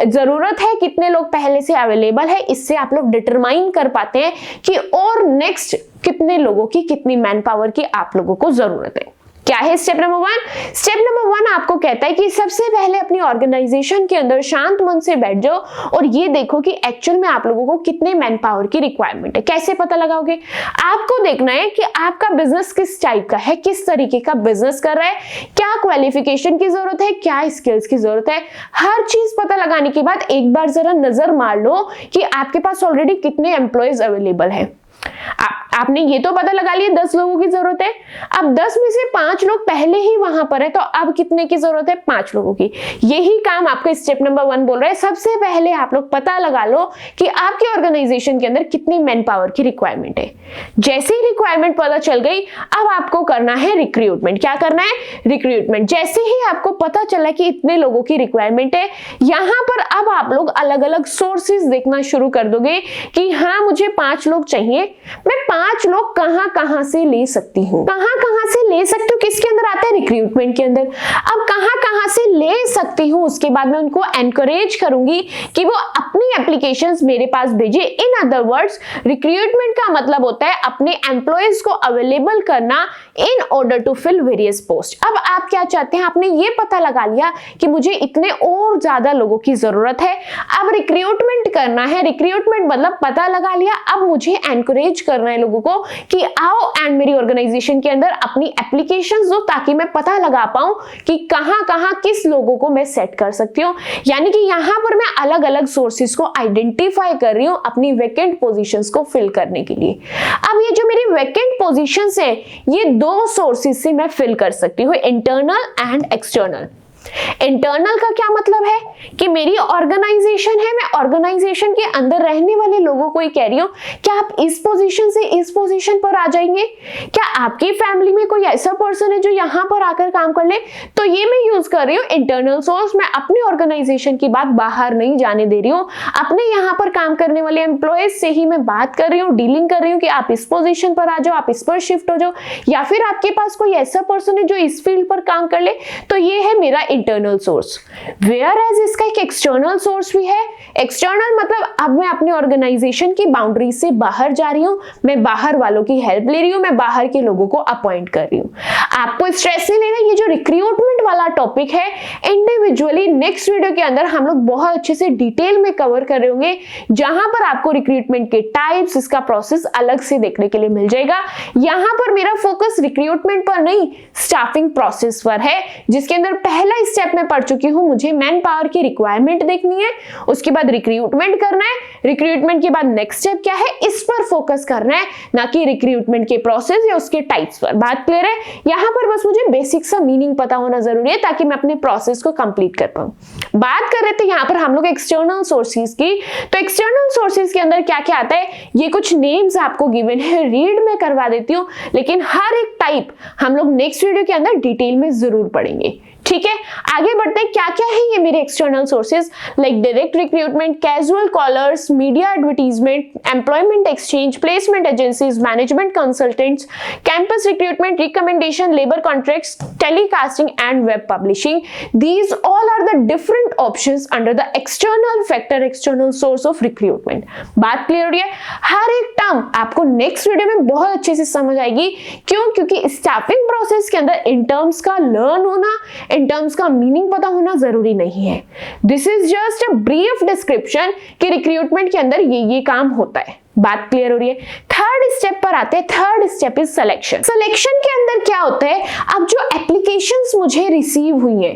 जरूरत है, कितने लोग पहले से अवेलेबल है। इससे आप लोग डिटरमाइन कर पाते हैं कि और नेक्स्ट कितने लोगों की, कितनी मैन पावर की आप लोगों को जरूरत है। क्या है स्टेप नंबर 1? स्टेप नंबर 1 आपको कहता है कि सबसे पहले अपनी ऑर्गेनाइजेशन के अंदर शांत मन से बैठ जाओ और ये देखो कि एक्चुअल में आप लोगों को कितने मैन पावर की रिक्वायरमेंट है। कैसे पता लगाओगे? आपको देखना है कि आपका बिजनेस किस टाइप का है, किस तरीके का बिजनेस कर रहा है, क्या क्वालिफिकेशन की जरूरत है, क्या स्किल्स की जरूरत है। हर चीज पता लगाने के बाद एक बार जरा नजर मार लो कि आपके पास ऑलरेडी कितने एम्प्लॉयज अवेलेबल है। आपने ये तो पता लगा लिया 10 लोगों की जरूरत है, अब 10 में से 5 लोग पहले ही वहां पर है, तो अब कितने की जरूरत है? 5 लोगों की। यही काम आपको स्टेप नंबर 1 बोल रहा है। सबसे पहले आप लोग पता लगा लो कि आपके ऑर्गेनाइजेशन के अंदर कितनी मैन पावर की रिक्वायरमेंट है। जैसे ही रिक्वायरमेंट पता चल गई, अब आपको करना है रिक्रूटमेंट। क्या करना है? रिक्रूटमेंट। जैसे ही आपको पता चला कि इतने लोगों की रिक्वायरमेंट है, यहां पर अब आप लोग अलग अलग सोर्सेज देखना शुरू कर दोगे कि हाँ मुझे 5 लोग चाहिए, मैं 5 लोग कहां से ले सकती हूँ, कहां से ले सकती हूँ, किसके अंदर आता है? रिक्रूटमेंट के अंदर। अब कहां से ले सकती हूँ, उसके बाद मैं उनको एनकरेज करूंगी कि वो अपनी एप्लीकेशंस मेरे पास भेजे। इन अदर वर्ड्स, रिक्रूटमेंट का मतलब होता है अपने एम्प्लॉयज को अवेलेबल करना in order to fill various post. अब आप क्या चाहते हैं? आपने ये पता लगा लिया कि मुझे इतने और ज्यादा लोगों की जरूरत है, अब रिक्रूटमेंट करना है। रिक्रूटमेंट मतलब पता लगा लिया, अब मुझे एनकरेज करना है लोगों को कि आओ एंड मेरी ऑर्गेनाइजेशन के अंदर अपनी एप्लीकेशंस दो, ताकि मैं पता लगा पाऊं कि कहां किस लोगों को मैं सेट कर सकती हूं। यानी कि यहां पर मैं अलग अलग सोर्सेज को आइडेंटिफाई कर रही हूं अपनी वैकेंट पोजीशंस को फिल करने के लिए। अब ये जो मेरी वैकेंट पोजीशंस है, ये 2 सोर्सेज से मैं फिल कर सकती हूँ, इंटरनल एंड एक्सटर्नल। इंटरनल का क्या मतलब है कि मेरी ऑर्गेनाइजेशन है, मैं ऑर्गेनाइजेशन के अंदर रहने वाले लोगों को ही कह रही हूं, क्या आप इस पोजीशन से इस पोजीशन पर आ जाएंगे? क्या आपकी फैमिली में कोई ऐसा पर्सन है जो यहां पर आकर काम कर ले? तो ये मैं यूज कर रही हूँ इंटरनल सोर्स। मैं अपनी ऑर्गेनाइजेशन की बात बाहर नहीं जाने दे रही हूँ, अपने यहाँ पर काम करने वाले एम्प्लॉयज से ही मैं बात कर रही हूँ, डीलिंग कर रही हूँ कि आप इस पोजीशन पर आ जाओ, आप इस पर शिफ्ट हो जाओ, या फिर आपके पास कोई ऐसा पर्सन है जो इस फील्ड पर काम कर ले। तो ये है मेरा इंटरनल सोर्स। वेयर एज इसका एक एक्सटर्नल सोर्स भी है। एक्सटर्नल मतलब अब मैं अपने ऑर्गेनाइजेशन की बाउंड्री से बाहर जा रही हूं, मैं बाहर वालों की हेल्प ले रही हूं, मैं बाहर के लोगों को अपॉइंट कर रही हूं। आपको स्ट्रेस नहीं लेना, ये जो रिक्रूटमेंट वाला टॉपिक है इंडिविजुअली नेक्स्ट वीडियो के अंदर हम लोग बहुत अच्छे से डिटेल में कवर कर रहे होंगे, जहां पर आपको रिक्रूटमेंट के टाइप्स, इसका प्रोसेस अलग से देखने के लिए मिल जाएगा। यहां पर मेरा फोकस रिक्रूटमेंट पर नहीं, स्टाफिंग प्रोसेस पर है, जिसके अंदर पहला स्टेप मैं पढ़ चुकी हूं, मुझे मैन पावर की रिक्वायरमेंट देखनी है, उसके बाद रिक्रूटमेंट करना है, रिक्रूटमेंट के बाद नेक्स्ट स्टेप क्या है, इस पर फोकस करना है, ना कि रिक्रूटमेंट के प्रोसेस या उसके टाइप्स पर। बात क्लियर है? यहां पर बस मुझे बेसिक सा मीनिंग पता होना जरूरी है ताकि मैं अपने प्रोसेस को कंप्लीट कर पाऊं। बात कर रहे थे यहां पर हम लोग एक्सटर्नल सोर्सेज की, तो एक्सटर्नल सोर्सेज के अंदर क्या क्या आता है, ये कुछ नेम्स आपको गिवन है, रीड में करवा देती हूं, लेकिन हर एक टाइप हम लोग नेक्स्ट वीडियो के अंदर डिटेल में जरूर पढ़ेंगे। ठीक है, आगे बढ़ते हैं। क्या क्या है ये मेरे external sources, like direct recruitment, casual callers, media advertisement, employment exchange, placement agencies, management consultants, campus recruitment, recommendation, labour contracts, telecasting and web publishing. These all are the different options under the external factor, external source of recruitment. बात clear हो रही है? हर एक term आपको next video में बहुत अच्छे से समझ आएगी। क्यों? क्योंकि स्टाफिंग प्रोसेस के अंदर इन टर्म्स का लर्न होना, इन टर्म्स का मीनिंग पता होना जरूरी नहीं है। This is just a brief description कि रिक्रूटमेंट के अंदर ये काम होता है। बात क्लियर हो रही है? थर्ड स्टेप पर आते हैं। Third step is selection. Selection के अंदर क्या होता है, अब जो एप्लीकेशंस मुझे रिसीव हुई हैं,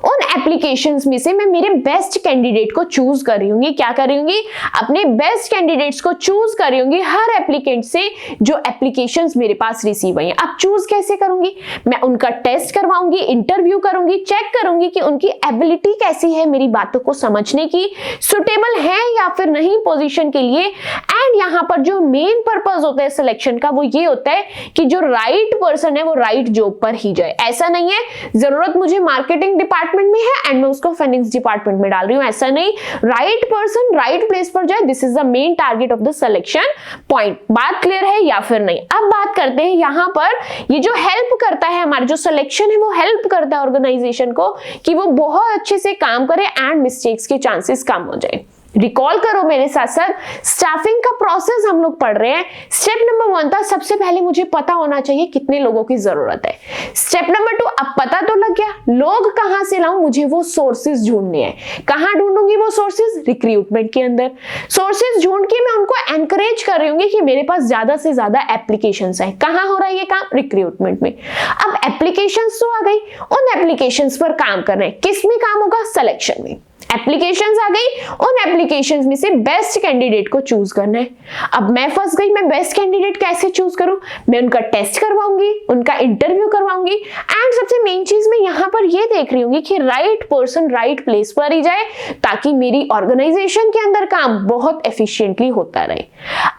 उन एप्लीकेशंस में से मैं मेरे बेस्ट कैंडिडेट को चूज कर रही हूँ। क्या कर रही हूँ? अपने बेस्ट कैंडिडेट्स को चूज कर रही हूँ हर एप्लीकेंट से जो एप्लीकेशंस मेरे पास रिसीव हुई हैं। अब चूज कैसे करूंगी? मैं उनका टेस्ट करवाऊंगी, इंटरव्यू करूंगी, चेक करूंगी कि उनकी एबिलिटी कैसी है मेरी बातों को समझने की, सुटेबल है या फिर नहीं पोजीशन के लिए। एंड यहाँ पर जो मेन पर्पस होता है सिलेक्शन का, वो ये होता है कि जो राइट पर्सन है वो राइट जॉब पर ही जाए। ऐसा नहीं है जरूरत मुझे मार्केटिंग डिपार्टमेंट में है एंड मैं उसको फाइनेंस डिपार्टमेंट में डाल रही हूँ, ऐसा नहीं। राइट पर्सन राइट प्लेस पर जाए, this is the main target of the selection point. बात क्लियर है या फिर नहीं? अब बात करते हैं यहाँ पर ये जो हेल्प करता है, हमारा जो सिलेक्शन है वो हेल्प करता है ऑर्गेनाइजेशन को कि वो बहुत अच्छे से काम करे एंड मिस्टेक्स के चांसेस कम हो जाए। रिकॉल करो मेरे साथ साथ, स्टाफिंग का प्रोसेस हम लोग पढ़ रहे हैं। स्टेप नंबर 1 था, सबसे पहले मुझे पता होना चाहिए कितने लोगों की जरूरत है। स्टेप नंबर 2, अब पता तो लग गया, लोग कहां से लाऊं, मुझे वो सोर्सेज ढूंढने हैं। कहां ढूंढूंगी वो सोर्सेज? रिक्रूटमेंट के अंदर। सोर्सेज ढूंढ के मैं उनको एनकरेज कर रही हूँ कि मेरे पास ज्यादा से ज्यादा एप्लीकेशंस है। कहां हो रहा है ये काम? रिक्रूटमेंट में। अब एप्लीकेशंस तो आ गई, उन एप्लीकेशंस पर काम कर रहे हैं। किस में काम होगा? सिलेक्शन में। एप्लीकेशंस आ गई, उन एप्लीकेशंस में से बेस्ट कैंडिडेट को चूज करना है। अब मैं फंस गई, मैं बेस्ट कैंडिडेट कैसे चूज करूं? मैं उनका टेस्ट करवाऊंगी, उनका इंटरव्यू करवाऊंगी एंड सबसे मेन चीज मैं यहां पर ये देख रही हूँ कि राइट पर्सन राइट प्लेस पर ही जाए ताकि मेरी ऑर्गेनाइजेशन के अंदर काम बहुत एफिशिएंटली होता रहे।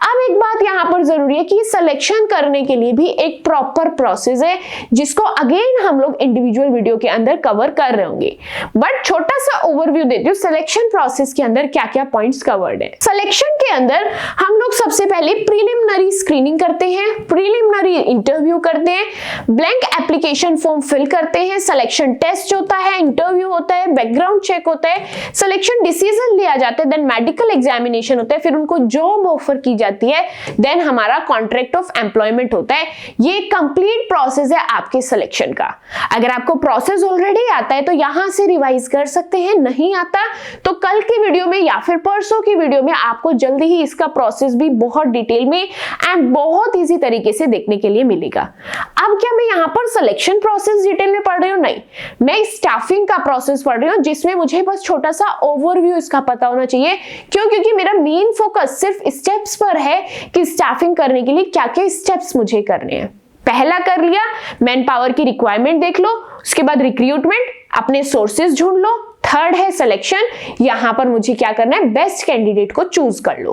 अब एक बात यहां पर जरूरी है कि सिलेक्शन करने के लिए भी एक प्रॉपर प्रोसेस है, जिसको अगेन हम लोग इंडिविजुअल वीडियो के अंदर कवर कर रहे होंगे, बट छोटा सा ओवरव्यू सिलेक्शन प्रोसेस के अंदर क्या क्या पॉइंट्स कवर्ड है। सिलेक्शन के अंदर हम लोग सबसे पहले प्रीलिमिनरी स्क्रीनिंग करते हैं, प्रीलिमिनरी इंटरव्यू करते हैं, ब्लैंक एप्लीकेशन फॉर्म फिल करते हैं, सिलेक्शन टेस्ट होता है, इंटरव्यू होता है, बैकग्राउंड चेक होता है, सिलेक्शन डिसीजन लिया जाता है, देन मेडिकल एग्जामिनेशन होता है, फिर उनको जॉब ऑफर की जाती है, देन हमारा कॉन्ट्रैक्ट ऑफ एम्प्लॉयमेंट होता है। ये कंप्लीट प्रोसेस है आपके सिलेक्शन का। अगर आपको प्रोसेस ऑलरेडी आता है तो यहां से रिवाइज कर सकते हैं, नहीं आता तो कल की वीडियो में या फिर परसों की वीडियो में आपको जल्दी ही इसका प्रोसेस भी बहुत डिटेल में एंड बहुत इजी तरीके से देखने के लिए मिलेगा। अब क्या मैं यहाँ पर सिलेक्शन प्रोसेस डिटेल में पढ़ रही हूँ? नहीं, मैं स्टाफिंग का प्रोसेस पढ़ रही हूँ, जिसमें मुझे बस छोटा सा ओवरव्यू इसका पता होना चाहिए। क्यों? क्योंकि मेरा मेन फोकस सिर्फ स्टेप्स पर है कि स्टाफिंग करने के लिए क्या क्या स्टेप्स मुझे करने हैं। पहला कर लिया, मैन पावर की रिक्वायरमेंट देख लो, उसके बाद रिक्रूटमेंट, अपने सोर्सेज ढूंढ लो, थर्ड है सिलेक्शन, यहां पर मुझे क्या करना है? बेस्ट कैंडिडेट को चूज कर लो।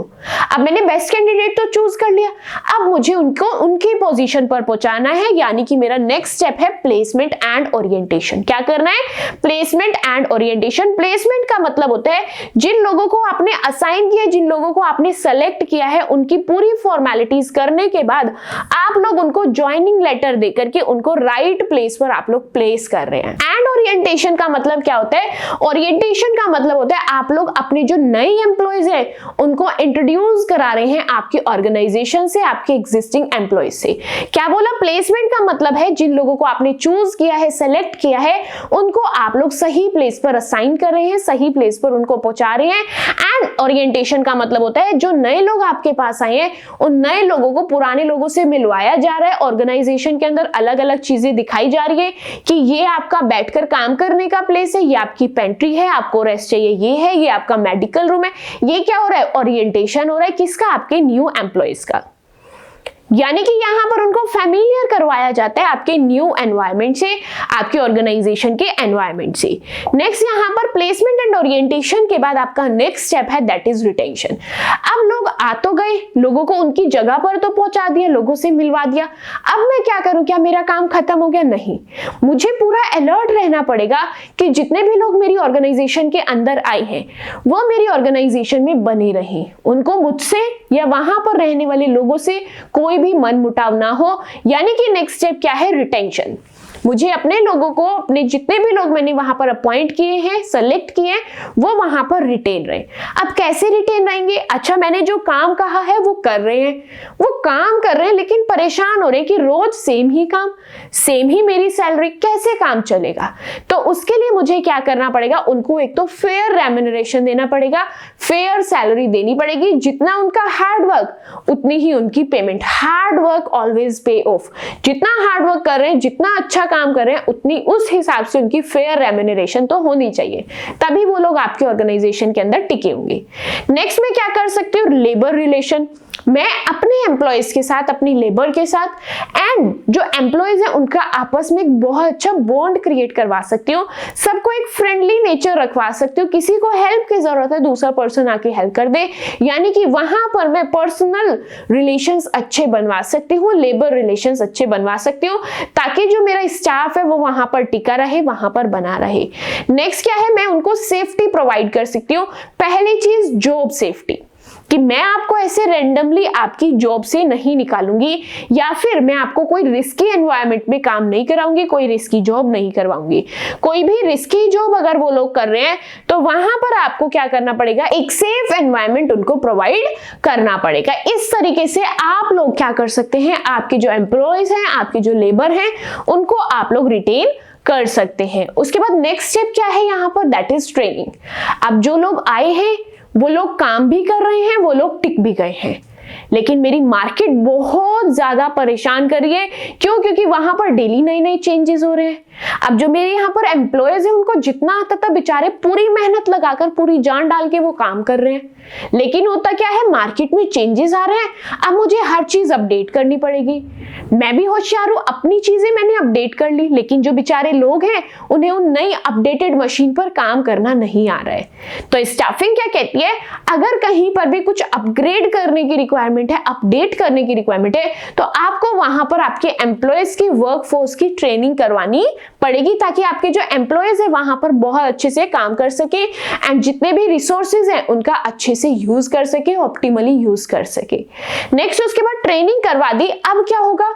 अब मैंने बेस्ट कैंडिडेट तो चूज कर लिया, अब मुझे उनको उनकी पोजीशन पर पहुंचाना है, यानी कि मेरा नेक्स्ट स्टेप है प्लेसमेंट एंड ओरिएंटेशन। क्या करना है? Placement and orientation. प्लेसमेंट का मतलब होता है जिन लोगों को आपने असाइन किया, जिन लोगों को आपने सेलेक्ट किया है, उनकी पूरी फॉर्मेलिटीज करने के बाद आप लोग उनको ज्वाइनिंग लेटर देकर के उनको राइट प्लेस पर आप लोग प्लेस कर रहे हैं। एंड ओरिएंटेशन का मतलब क्या होता है? ओरिएंटेशन का मतलब होता है आप लोग अपने जो नए एम्प्लॉयज हैं उनको इंट्रोड्यूस करा रहे हैं आपकी ऑर्गेनाइजेशन से, आपके एग्जिस्टिंग एम्प्लॉयज से। क्या बोला? प्लेसमेंट का मतलब है जिन लोगों को आपने चूज किया है, सेलेक्ट किया है, उनको आप लोग सही प्लेस पर असाइन कर रहे हैं, सही प्लेस पर उनको पहुंचा रहे हैं। एंड ओरिएंटेशन का मतलब होता है जो नए लोग आपके पास आए हैं उन नए लोगों को पुराने लोगों से मिलवाया जा रहा है, ऑर्गेनाइजेशन के अंदर अलग अलग चीजें दिखाई जा रही है कि ये आपका बैठकर काम करने का प्लेस है, ये आपकी पेंट्री है, आपको रेस्ट चाहिए ये है, ये आपका मेडिकल रूम है। ये क्या हो रहा है? ओरिएंटेशन हो रहा है किसका? आपके न्यू एम्प्लॉयज का। यानी कि यहां पर उनको फैमिलियर करवाया जाता है आपके न्यू एनवायरनमेंट से, आपके ऑर्गेनाइजेशन के एनवायरनमेंट से। नेक्स्ट यहां पर प्लेसमेंट एंड ओरिएंटेशन के बाद आपका नेक्स्ट स्टेप है दैट इज रिटेंशन। अब लोग आ तो गए, लोगों को उनकी जगह पर तो पहुंचा दिया, लोगों से मिलवा दिया, अब मैं क्या करूं? क्या मेरा काम खत्म हो गया? नहीं, मुझे पूरा अलर्ट रहना पड़ेगा कि जितने भी लोग मेरी ऑर्गेनाइजेशन के अंदर आए हैं वो मेरी ऑर्गेनाइजेशन में बने रहें, उनको मुझसे या वहां पर रहने वाले लोगों से कोई भी मनमुटाव ना हो। यानी कि नेक्स्ट स्टेप क्या है? रिटेंशन। मुझे अपने लोगों को, अपने जितने भी लोग मैंने वहां पर अपॉइंट किए हैं, सेलेक्ट किए हैं, वो वहां पर रिटेन रहे। अब कैसे रिटेन रहेंगे? अच्छा, मैंने जो काम कहा है वो कर रहे हैं, वो काम कर रहे हैं लेकिन परेशान हो रहे हैं कि रोज सेम ही काम, सेम ही मेरी सैलरी, कैसे काम चलेगा? तो उसके लिए मुझे क्या करना पड़ेगा? उनको एक तो फेयर रेम्यूनरेशन देना पड़ेगा, फेयर सैलरी देनी पड़ेगी। जितना उनका हार्ड वर्क उतनी ही उनकी पेमेंट। हार्ड वर्क ऑलवेज पे ऑफ। जितना हार्ड वर्क कर रहे हैं, जितना अच्छा काम कर रहे हैं, उतनी उस हिसाब से उनकी फेयर रेम्यूनरेशन तो होनी चाहिए, तभी वो लोग आपके ऑर्गेनाइजेशन के अंदर टिके होंगे। नेक्स्ट में क्या कर सकती हूँ? Labour relation. मैं अपने एम्प्लॉयज के साथ, अपनी लेबर के साथ एंड जो एम्प्लॉयज हैं उनका आपस में एक बहुत अच्छा बॉन्ड क्रिएट करवा सकती हूँ। सबको एक फ्रेंडली नेचर रखवा सकती हूँ। किसी को हेल्प की जरूरत है, दूसरा पर्सन आके हेल्प कर दे। यानी कि वहां पर मैं पर्सनल रिलेशंस अच्छे बनवा सकती हूँ, लेबर रिलेशंस अच्छे बनवा सकती हूँ, ताकि जो मेरा स्टाफ है वो वहां पर टिका रहे, वहां पर बना रहे। नेक्स्ट क्या है? मैं उनको सेफ्टी प्रोवाइड कर सकती हूँ। पहली चीज जॉब सेफ्टी, कि मैं आपको ऐसे रैंडमली आपकी जॉब से नहीं निकालूंगी, या फिर मैं आपको कोई रिस्की एनवायरनमेंट में काम नहीं कराऊंगी, कोई रिस्की जॉब नहीं करवाऊंगी। कोई भी रिस्की जॉब अगर वो लोग कर रहे हैं तो वहां पर आपको क्या करना पड़ेगा? एक सेफ एनवायरनमेंट उनको प्रोवाइड करना पड़ेगा। इस तरीके से आप लोग क्या कर सकते हैं? आपके जो एम्प्लॉयज हैं, आपके जो लेबर हैं, उनको आप लोग रिटेन कर सकते हैं। उसके बाद नेक्स्ट स्टेप क्या है यहाँ पर? That is training. अब जो लोग आए हैं वो लोग काम भी कर रहे हैं, वो लोग टिक भी गए हैं, लेकिन मेरी मार्केट बहुत ज्यादा परेशान कर रही है। क्यों? क्योंकि वहां पर डेली नए नए चेंजेस हो रहे हैं। अब जो मेरे यहाँ पर एम्प्लॉयज हैं उनको जितना आता था बेचारे पूरी मेहनत लगाकर, पूरी जान डाल के वो काम कर रहे हैं, लेकिन होता क्या है? मार्केट में चेंजेस आ रहे हैं। अब मुझे हर चीज अपडेट करनी पड़ेगी। मैं भी होशियार हूं, अपनी चीजें मैंने अपडेट कर ली, लेकिन जो बेचारे लोग हैं उन्हें उन नई अपडेटेड मशीन पर काम करना नहीं आ रहा है। तो स्टाफिंग क्या कहती है? अगर कहीं पर भी कुछ अपग्रेड करने की रिक्वायरमेंट है, अपडेट करने की रिक्वायरमेंट है, तो आपको वहां पर आपके एम्प्लॉयज की वर्कफोर्स की ट्रेनिंग करवानी पड़ेगी, ताकि आपके जो एम्प्लॉयज है वहां पर बहुत अच्छे से काम कर सके एंड जितने भी रिसोर्सेज हैं उनका अच्छे से यूज कर सके, ऑप्टिमली यूज कर सके। नेक्स्ट उसके बाद ट्रेनिंग करवा दी। अब क्या होगा?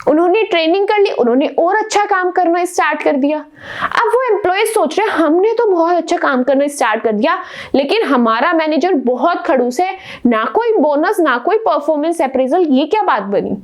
उन्होंने ट्रेनिंग कर ली, उन्होंने और अच्छा काम करना स्टार्ट कर दिया। अब वो एम्प्लॉयज सोच रहे हैं हमने तो बहुत अच्छा काम करना स्टार्ट कर दिया, लेकिन हमारा मैनेजर बहुत खड़ूस है, ना कोई बोनस, ना कोई परफॉर्मेंस अप्रेजल, ये क्या बात बनी?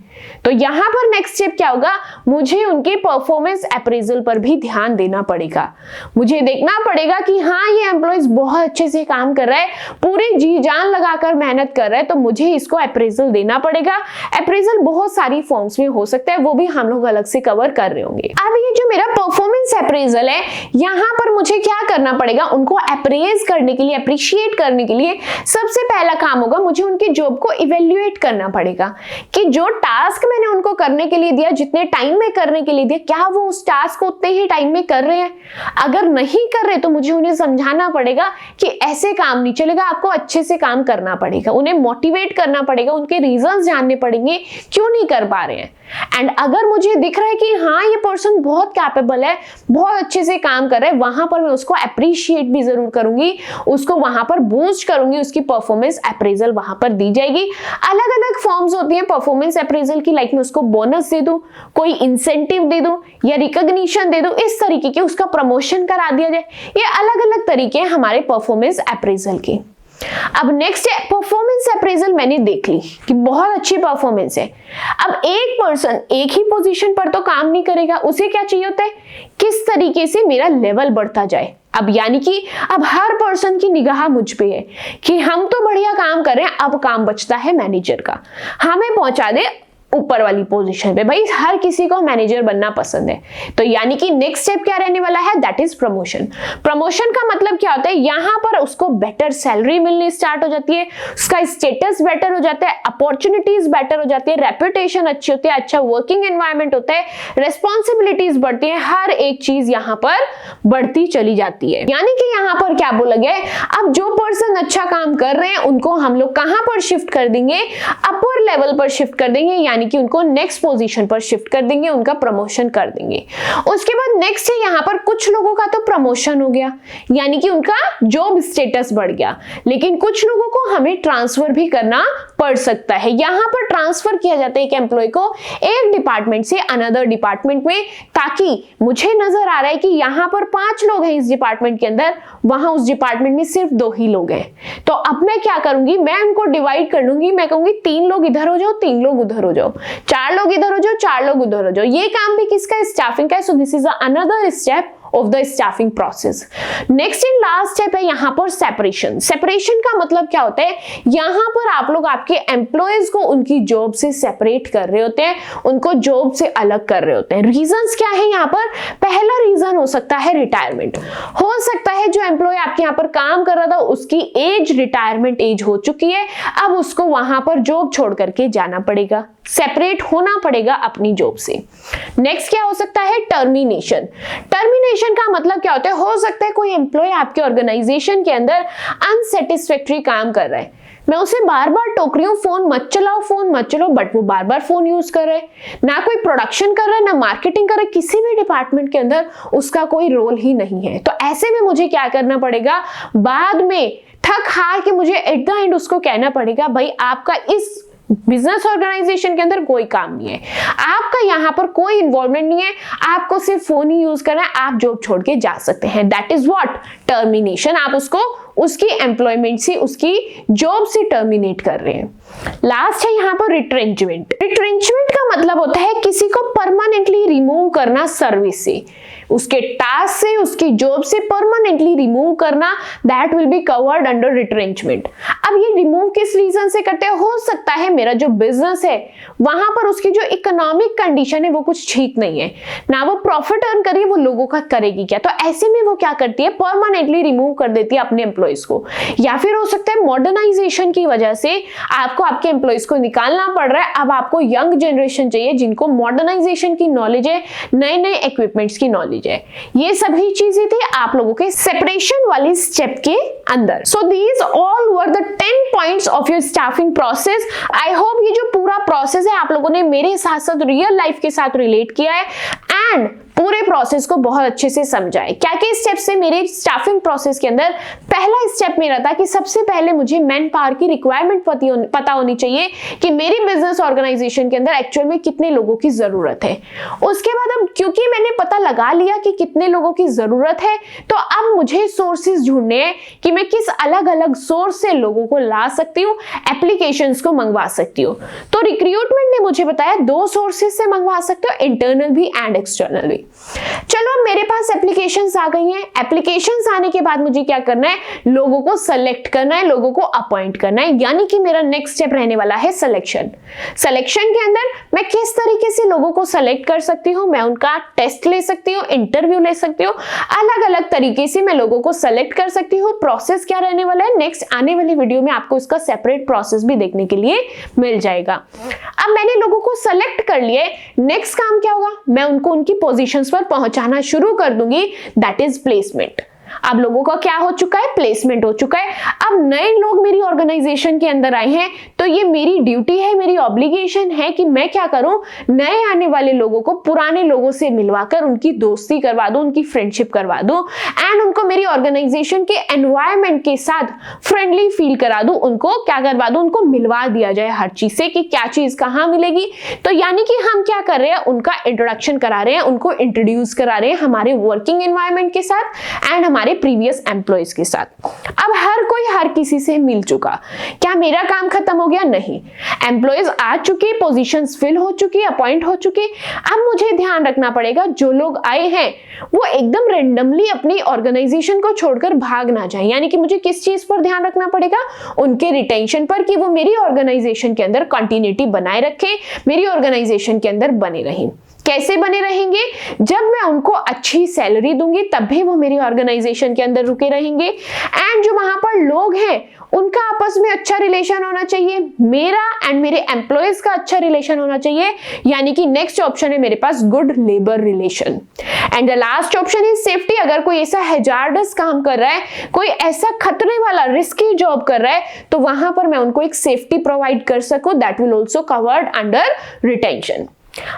तो यहां पर नेक्स्ट स्टेप क्या होगा? मुझे उनके परफॉर्मेंस अप्रेजल पर भी ध्यान देना पड़ेगा। मुझे देखना पड़ेगा कि हाँ ये एम्प्लॉयज बहुत अच्छे से काम कर रहा है, पूरी जी जान लगाकर मेहनत कर रहा है, तो मुझे इसको अप्रेजल देना पड़ेगा। अप्रेजल बहुत सारी फॉर्म्स में हो सकता है, वो भी हम लोग अलग से कवर कर रहे होंगे। अब ये जो मेरा परफॉर्मेंस अप्रेजल है, यहाँ पर मुझे क्या करना पड़ेगा? उनको अप्रेज करने के लिए, अप्रिशिएट करने के लिए सबसे पहला काम होगा मुझे उनकी जॉब को इवेल्युएट करना पड़ेगा कि जो टास्क मैंने उनको करने के लिए दिया, जितने टाइम में करने के लिए दिया, क्या वो उस टास्क को उतने ही टाइम में कर रहे हैं? अगर नहीं कर रहे तो मुझे उन्हें समझाना पड़ेगा कि ऐसे काम नहीं चलेगा, आपको अच्छे से काम करना पड़ेगा। उन्हें मोटिवेट करना पड़ेगा, उनके रीजंस जानने पड़ेंगे क्यों नहीं कर पा रहे हैं। एंड अगर मुझे दिख रहा है कि हाँ ये पर्सन बहुत कैपेबल है, बहुत अच्छे से काम कर रहा है, वहां पर मैं उसको अप्रिशिएट भी जरूर करूंगी, उसको वहां पर बूस्ट करूंगी, उसकी परफॉर्मेंस अप्रेजल वहां पर दी जाएगी। अलग अलग फॉर्म्स होती हैं परफॉर्मेंस अप्रेजल की, लाइक मैं उसको बोनस दे दूं, कोई इंसेंटिव दे दूं या रिकॉग्निशन दे दूं, इस तरीके की उसका प्रमोशन करा दिया जाए। ये अलग अलग तरीके हैं हमारे परफॉर्मेंस अप्रेजल के। अब नेक्स्ट है परफॉर्मेंस अप्रेजल। मैंने देख ली कि बहुत अच्छी परफॉर्मेंस है। अब एक पर्सन एक ही पोजीशन पर तो काम नहीं करेगा, उसे क्या चाहिए होता है, किस तरीके से मेरा लेवल बढ़ता जाए। अब यानी कि अब हर पर्सन की निगाह मुझ पे है कि हम तो बढ़िया काम कर रहे हैं, अब काम बचता है मैनेजर का, हमें पहुंचा दे ऊपर वाली पोजीशन पे। भाई हर किसी को मैनेजर बनना पसंद है, तो यानी कि नेक्स्ट स्टेप क्या रहने वाला है, दैट इज प्रमोशन। प्रमोशन का मतलब क्या होता है, यहां पर उसको बेटर सैलरी मिलनी स्टार्ट हो जाती है, उसका स्टेटस बेटर हो जाता है, अपॉर्चुनिटीज बेटर हो जाती है, रेपुटेशन अच्छी होती है, अच्छा वर्किंग एनवायरनमेंट होता है, रेस्पॉन्सिबिलिटीज बढ़ती है, हर एक चीज यहां पर बढ़ती चली जाती है। यानी कि यहां पर क्या बोला गया है, अब जो पर्सन अच्छा काम कर रहे हैं उनको हम लोग कहां पर शिफ्ट कर देंगे, अपर लेवल पर शिफ्ट कर देंगे, यानी कि उनको नेक्स्ट पोजीशन पर शिफ्ट कर देंगे, उनका प्रमोशन कर देंगे। उसके बाद नेक्स्ट है यहां पर कुछ लोगों का तो प्रमोशन हो गया, यानी कि उनका जॉब स्टेटस बढ़ गया, लेकिन कुछ लोगों को हमें ट्रांसफर भी करना पड़ सकता है। यहां पर ट्रांसफर किया जाता है एक एम्प्लॉय को एक डिपार्टमेंट से अनदर डिपार्टमेंट में, ताकि मुझे नजर आ रहा है कि यहां पर 5 लोग हैं इस डिपार्टमेंट के अंदर, वहां उस डिपार्टमेंट में सिर्फ 2 ही लोग हैं, तो अब मैं क्या करूंगी, मैं उनको डिवाइड कर लूंगी। मैं कहूंगी 3 लोग इधर हो जाओ, 3 लोग उधर हो जाओ, 4 लोग इधर हो जाओ, 4 लोग उधर हो जाओ। ये काम भी किसका, स्टाफिंग का है। So this is another step of the staffing process. Next and last step है यहाँ पर सेपरेशन। सेपरेशन का मतलब क्या होता है, यहाँ पर आप लोग आपके एम्प्लॉयज को उनकी जॉब से सेपरेट कर रहे होते हैं, उनको जॉब से अलग कर रहे होते हैं। रीजंस क्या है यहाँ पर, पहला रीजन हो सकता है रिटायरमेंट। हो सकता है जो एम्प्लॉय आपके यहाँ पर काम कर रहा था उसकी एज रिटायरमेंट एज हो चुकी है, अब उसको वहां पर जॉब छोड़ करके जाना पड़ेगा, सेपरेट होना पड़ेगा अपनी जॉब से। नेक्स्ट क्या हो सकता है, टर्मिनेशन। टर्मिनेशन का मतलब क्या होता है, हो सकता है कोई एम्प्लॉय आपके ऑर्गेनाइजेशन के अंदर अनसेटिस्फैक्टरी काम कर रहा है, मैं उसे बार बार टोक रही हूँ फोन मत चलाओ, फोन मत चलाओ, बट वो बार बार फोन यूज कर रहे हैं, ना कोई प्रोडक्शन कर रहा है, ना मार्केटिंग कर रहा है, किसी भी डिपार्टमेंट के अंदर उसका कोई रोल ही नहीं है। तो ऐसे में मुझे क्या करना पड़ेगा, बाद में थक हार के मुझे एट द एंड उसको कहना पड़ेगा, भाई आपका इस बिजनेस ऑर्गेनाइजेशन के अंदर कोई काम नहीं है, आपका यहाँ पर कोई इन्वॉल्वमेंट नहीं है, आपको सिर्फ फोन ही यूज करना है, आप जॉब छोड़ के जा सकते हैं। That is what termination. आप उसको उसकी एम्प्लॉयमेंट से, उसकी जॉब से टर्मिनेट कर रहे हैं। लास्ट है यहाँ पर रिट्रेंचमेंट। रिट्रेंचमेंट का मतलब होता है किसी को परमानेंटली रिमूव करना सर्विस से, उसके टास्क से, उसकी जॉब से परमानेंटली रिमूव करना, that will be covered under retrenchment. अब ये रिमूव किस रीजन से करते हैं, हो सकता है मेरा जो बिजनेस है वहां पर उसकी जो इकोनॉमिक कंडीशन है वो कुछ ठीक नहीं है, ना वो प्रॉफिट अर्न करिए, वो लोगों का करेगी क्या, तो ऐसे में वो क्या करती है, परमानेंटली रिमूव कर देती है अपने एम्प्लॉयज को। या फिर हो सकता है मॉडर्नाइजेशन की वजह से आपको आपके एम्प्लॉयज को निकालना पड़ रहा है, अब आपको यंग जनरेशन चाहिए जिनको मॉडर्नाइजेशन की नॉलेज है, नए नए इक्विपमेंट्स की नॉलेज है। ये सभी चीजें थी आप लोगों के सेपरेशन वाली स्टेप के अंदर। So these all were the 10 points of your staffing process. I hope ये जो पूरा प्रोसेस है आप लोगों ने मेरे साथ साथ रियल लाइफ के साथ रिलेट किया है एंड पूरे प्रोसेस को बहुत अच्छे से समझा है। क्या क्या स्टेप्स है मेरे स्टाफिंग प्रोसेस के अंदर। पहला स्टेप मेरा था कि सबसे पहले मुझे मैन पावर की रिक्वायरमेंट पता होनी चाहिए कि मेरी बिजनेस ऑर्गेनाइजेशन के अंदर एक्चुअल में कितने लोगों की जरूरत है। उसके बाद अब क्योंकि मैंने पता लगा लिया कि कितने लोगों की जरूरत है, तो अब मुझे सोर्सेज ढूंढने हैं कि मैं किस अलग अलग सोर्स से लोगों को ला सकती हूँ, एप्लीकेशंस को मंगवा सकती हूँ। तो रिक्रूटमेंट ने मुझे बताया 2 सोर्सेज से मंगवा सकते हो, इंटरनल भी एंड एक्सटर्नल भी। चलो मेरे पास एप्लीकेशंस आ गई हैं। एप्लीकेशंस आने के बाद मुझे क्या करना है, लोगों को सेलेक्ट करना है, लोगों को अपॉइंट करना है, यानी कि मेरा नेक्स्ट स्टेप रहने वाला है सिलेक्शन। सिलेक्शन के अंदर मैं किस तरीके से लोगों को सेलेक्ट कर सकती हूँ, मैं उनका टेस्ट ले सकती हूँ, इंटरव्यू ले सकती हूँ, अलग अलग तरीके से मैं लोगों को सेलेक्ट कर सकती हूँ। प्रोसेस क्या रहने वाला है, नेक्स्ट आने वाली वीडियो में आपको इसका सेपरेट प्रोसेस भी देखने के लिए मिल जाएगा। अब मैंने लोगों को सेलेक्ट कर लिए, नेक्स्ट काम क्या होगा, मैं उनको उनकी पोजीशंस पर पहुंचाना शुरू कर दूंगी, दैट इज प्लेसमेंट। अब लोगों का क्या हो चुका है, प्लेसमेंट हो चुका है। अब नए लोग मेरी ऑर्गेनाइजेशन के अंदर आए हैं, तो ये मेरी ड्यूटी है, मेरी ऑब्लिगेशन है कि मैं क्या करूं, नए आने वाले लोगों को पुराने लोगों से मिलवाकर उनकी दोस्ती करवा दूं, उनकी फ्रेंडशिप करवा दूं एंड उनको मेरी ऑर्गेनाइजेशन के एनवायरनमेंट के साथ फ्रेंडली फील करा दूं, उनको क्या करवा दूं, उनको मिलवा दिया जाए हर चीज से कि क्या चीज कहां मिलेगी। तो यानी कि हम क्या कर रहे हैं, उनका इंट्रोडक्शन करा रहे हैं, उनको इंट्रोड्यूस करा रहे हैं हमारे वर्किंग एनवायरनमेंट के साथ एंड हमारे प्रीवियस एम्प्लॉयज के साथ। अब हर कोई हर किसी से मिल चुका, क्या मेरा काम खत्म हो गया? नहीं, एम्प्लॉयज आ चुके, पोजीशंस फिल हो चुकी, अपॉइंट हो चुके। अब मुझे ध्यान रखना पड़ेगा जो लोग आए हैं वो एकदम रेंडमली अपनी ऑर्गेनाइजेशन को छोड़कर भाग ना जाए। यानी कि मुझे किस चीज पर ध्यान रखना पड़ेगा, उनके रिटेंशन पर, कि वो मेरी ऑर्गेनाइजेशन के अंदर कंटिन्यूटी बनाए रखें, मेरी ऑर्गेनाइजेशन के अंदर बने रहें। कैसे बने रहेंगे? जब मैं उनको अच्छी सैलरी दूंगी तब भी वो मेरी ऑर्गेनाइजेशन के अंदर रुके रहेंगे एंड जो वहां पर लोग हैं उनका आपस में अच्छा रिलेशन होना चाहिए, मेरा एंड मेरे एम्प्लॉयज का अच्छा रिलेशन होना चाहिए। यानी कि नेक्स्ट ऑप्शन है मेरे पास good labour relation and the last option is safety. अगर कोई ऐसा हैजार्डस काम कर रहा है, कोई ऐसा खतरे वाला रिस्की जॉब कर रहा है, तो वहां पर मैं उनको एक सेफ्टी प्रोवाइड कर सकूं, that will also covered under retention.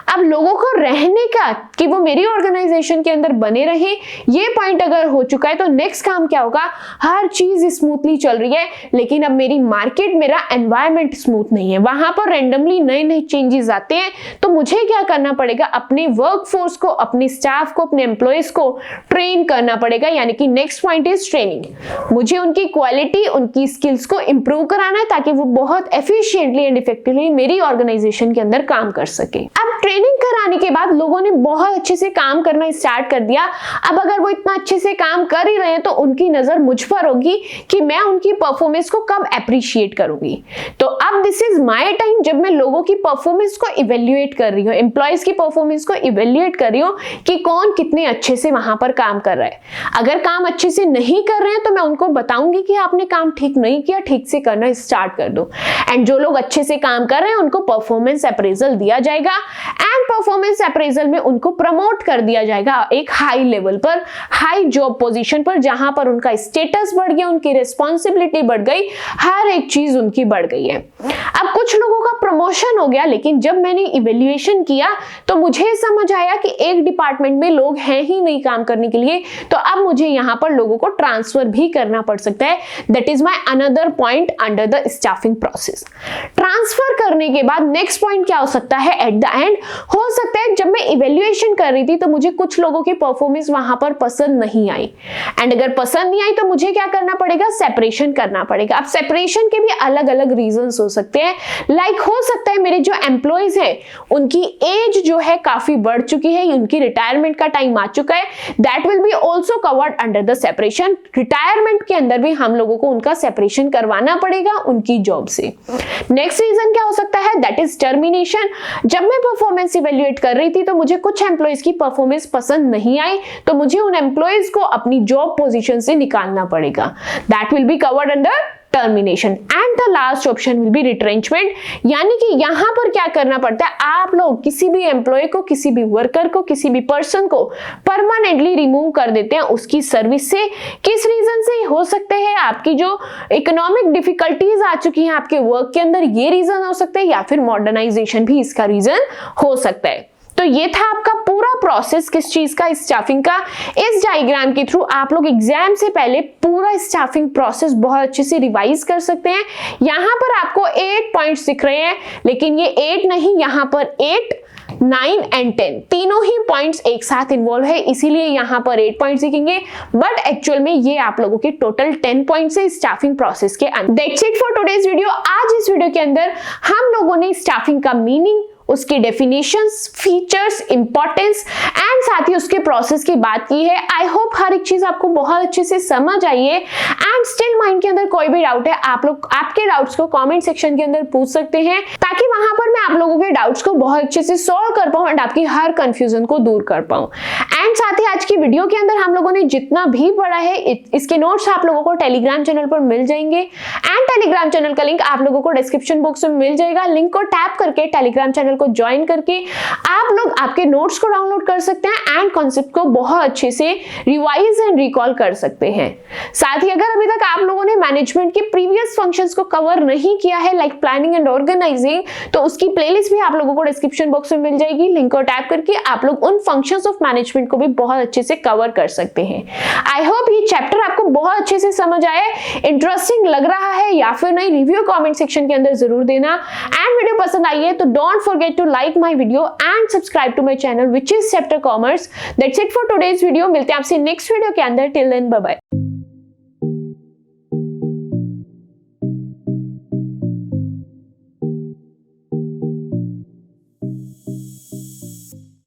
अब लोगों को रहने का, कि वो मेरी ऑर्गेनाइजेशन के अंदर बने रहे, ये पॉइंट अगर हो चुका है तो नेक्स्ट काम क्या होगा, हर चीज स्मूथली चल रही है लेकिन अब मेरी मार्केट, मेरा एनवायरनमेंट स्मूथ नहीं है, वहां पर रेंडमली नए नए चेंजेस आते हैं, तो मुझे क्या करना पड़ेगा, अपने वर्कफोर्स को, अपने स्टाफ को, अपने एम्प्लॉयज को ट्रेन करना पड़ेगा। यानी कि नेक्स्ट पॉइंट इज ट्रेनिंग। मुझे उनकी क्वालिटी, उनकी स्किल्स को इंप्रूव कराना है ताकि वो बहुत एफिशिएंटली एंड इफेक्टिवली मेरी ऑर्गेनाइजेशन के अंदर काम कर सके। अब ट्रेनिंग कराने के बाद लोगों ने बहुत अच्छे से काम करना स्टार्ट कर दिया। अब अगर वो इतना अच्छे से काम कर ही रहे हैं तो उनकी नजर मुझ पर होगी कि मैं उनकी परफॉर्मेंस को कब अप्रिशिएट करूंगी। तो अब दिस इज माय टाइम, जब मैं लोगों की परफॉर्मेंस को इवेल्युएट कर रही हूँ, एम्प्लॉयज की परफॉर्मेंस को इवेल्युएट कर रही हूँ कि कौन कितने अच्छे से वहां पर काम कर रहा है। अगर काम अच्छे से नहीं कर रहे हैं तो मैं उनको बताऊंगी कि आपने काम ठीक नहीं किया, ठीक से करना स्टार्ट कर दो। एंड जो लोग अच्छे से काम कर रहे हैं उनको परफॉर्मेंस अप्रेजल दिया जाएगा एंड परफॉर्मेंस अप्रेजल में उनको प्रमोट कर दिया जाएगा एक हाई लेवल पर, हाई जॉब पोजीशन पर, जहां पर उनका स्टेटस बढ़ गया, उनकी रिस्पॉन्सिबिलिटी बढ़ गई, हर एक चीज उनकी बढ़ गई है। अब कुछ लोगों का प्रमोशन हो गया, लेकिन जब मैंने इवेल्युएशन किया तो मुझे समझ आया कि एक डिपार्टमेंट में लोग हैं ही नहीं काम करने के लिए, तो अब मुझे यहां पर लोगों को ट्रांसफर भी करना पड़ सकता है। That is my another point under the staffing process. Transfer करने के बाद नेक्स्ट पॉइंट क्या हो सकता है एट द एंड, हो सकता है जब मैं इवेल्युएशन कर रही थी तो मुझे कुछ लोगों की परफॉर्मेंस वहां पर पसंद नहीं आई एंड अगर पसंद नहीं आई तो मुझे क्या करना पड़ेगा, सेपरेशन करना पड़ेगा। अब सेपरेशन के भी अलग अलग रीजंस हो सकते हैं, लाइक हो सकता है मेरे जो एम्प्लॉयज हैं उनकी एज जो है काफी बढ़ चुकी है, उनकी रिटायरमेंट का टाइम आ चुका है, that will be also covered under the separation. Retirement के अंदर भी हम लोगों को उनका सेपरेशन करवाना पड़ेगा उनकी जॉब से। नेक्स्ट रीजन क्या हो सकता है, दैट इज टर्मिनेशन। जब मैं परफॉर्मेंस इवेल्युएट कर रही थी तो मुझे कुछ एम्प्लॉयज की परफॉर्मेंस पसंद नहीं आई, तो मुझे उन एम्प्लॉयज को अपनी जॉब पोजीशन से निकालना पड़ेगा, that will be covered under termination. And the last option will be retrenchment. यानी कि यहां पर क्या करना पड़ता है, आप लोग किसी भी एम्प्लॉय को, किसी भी वर्कर को, किसी भी पर्सन को परमानेंटली रिमूव कर देते हैं उसकी सर्विस से। किस रीजन से हो सकते हैं, आपकी जो इकोनॉमिक डिफिकल्टीज आ चुकी हैं आपके वर्क के अंदर, ये रीजन हो सकता है, या फिर मॉडर्नाइजेशन भी इसका रीजन हो सकता है। तो ये था आपका पूरा प्रोसेस किस चीज का, स्टाफिंग का। इस डायग्राम के थ्रू आप लोग एग्जाम से पहले पूरा स्टाफिग प्रोसेस बहुत अच्छे से रिवाइज कर सकते हैं। यहां पर आपको 8 पॉइंट्स दिख रहे हैं, लेकिन ये 8 नहीं, यहां पर 8, 9 एंड 10 तीनों ही पॉइंट्स एक साथ इन्वॉल्व है, इसीलिए यहां पर 8 पॉइंट्स दिखेंगे, बट एक्चुअल में ये आप लोगों के टोटल 10 पॉइंट्स है स्टाफिंग प्रोसेस के अंदर। That's it for today's video. आज इस वीडियो के अंदर हम लोगों ने स्टाफिंग का मीनिंग, उसकी डेफिनेशंस, फीचर्स, इंपॉर्टेंस एंड साथ ही उसके प्रोसेस की बात की है। आई होप हर एक चीज आपको बहुत अच्छे से समझ आई है। एंड स्टिल माइंड के अंदर कोई भी डाउट है, आप लोग आपके डाउट्स को कमेंट सेक्शन के अंदर पूछ सकते हैं, ताकि वहां पर मैं आप लोगों के डाउट्स को बहुत अच्छे से सॉल्व कर पाऊं एंड आपकी हर कंफ्यूजन को दूर कर पाऊं। एंड साथ ही आज की वीडियो के अंदर हम लोगों ने जितना भी पढ़ा है इसके नोट्स आप लोगों को टेलीग्राम चैनल पर मिल जाएंगे एंड टेलीग्राम चैनल का लिंक आप लोगों को डिस्क्रिप्शन बॉक्स में मिल जाएगा। लिंक को टैप करके टेलीग्राम चैनल को ज्वाइन करके आप लोग आपके नोट्स को डाउनलोड कर सकते हैं एंड कॉन्सेप्ट को बहुत अच्छे से रिवाइज एंड रिकॉल कर सकते हैं। साथ ही अगर अभी तक आप लोगों ने मैनेजमेंट के प्रीवियस फंक्शंस को कवर नहीं किया है लाइक प्लानिंग एंड ऑर्गेनाइजिंग, तो उसकी प्लेलिस्ट भी आप लोगों को डिस्क्रिप्शन बॉक्स में मिल जाएगी। लिंक को टैप करके आप लोग उन फंक्शंस ऑफ मैनेजमेंट को भी बहुत अच्छे से कवर कर सकते हैं। आई होप ये चैप्टर आपको बहुत अच्छे से समझ आए, इंटरेस्टिंग लग रहा है या फिर नहीं, रिव्यू कमेंट सेक्शन के अंदर जरूर देना। एंड वीडियो पसंद आई है तो don't forget to like my video and subscribe to my channel which is Chapter Commerce. That's it for today's video. मिलते हैं आपसे नेक्स्ट वीडियो के अंदर। Till then bye bye.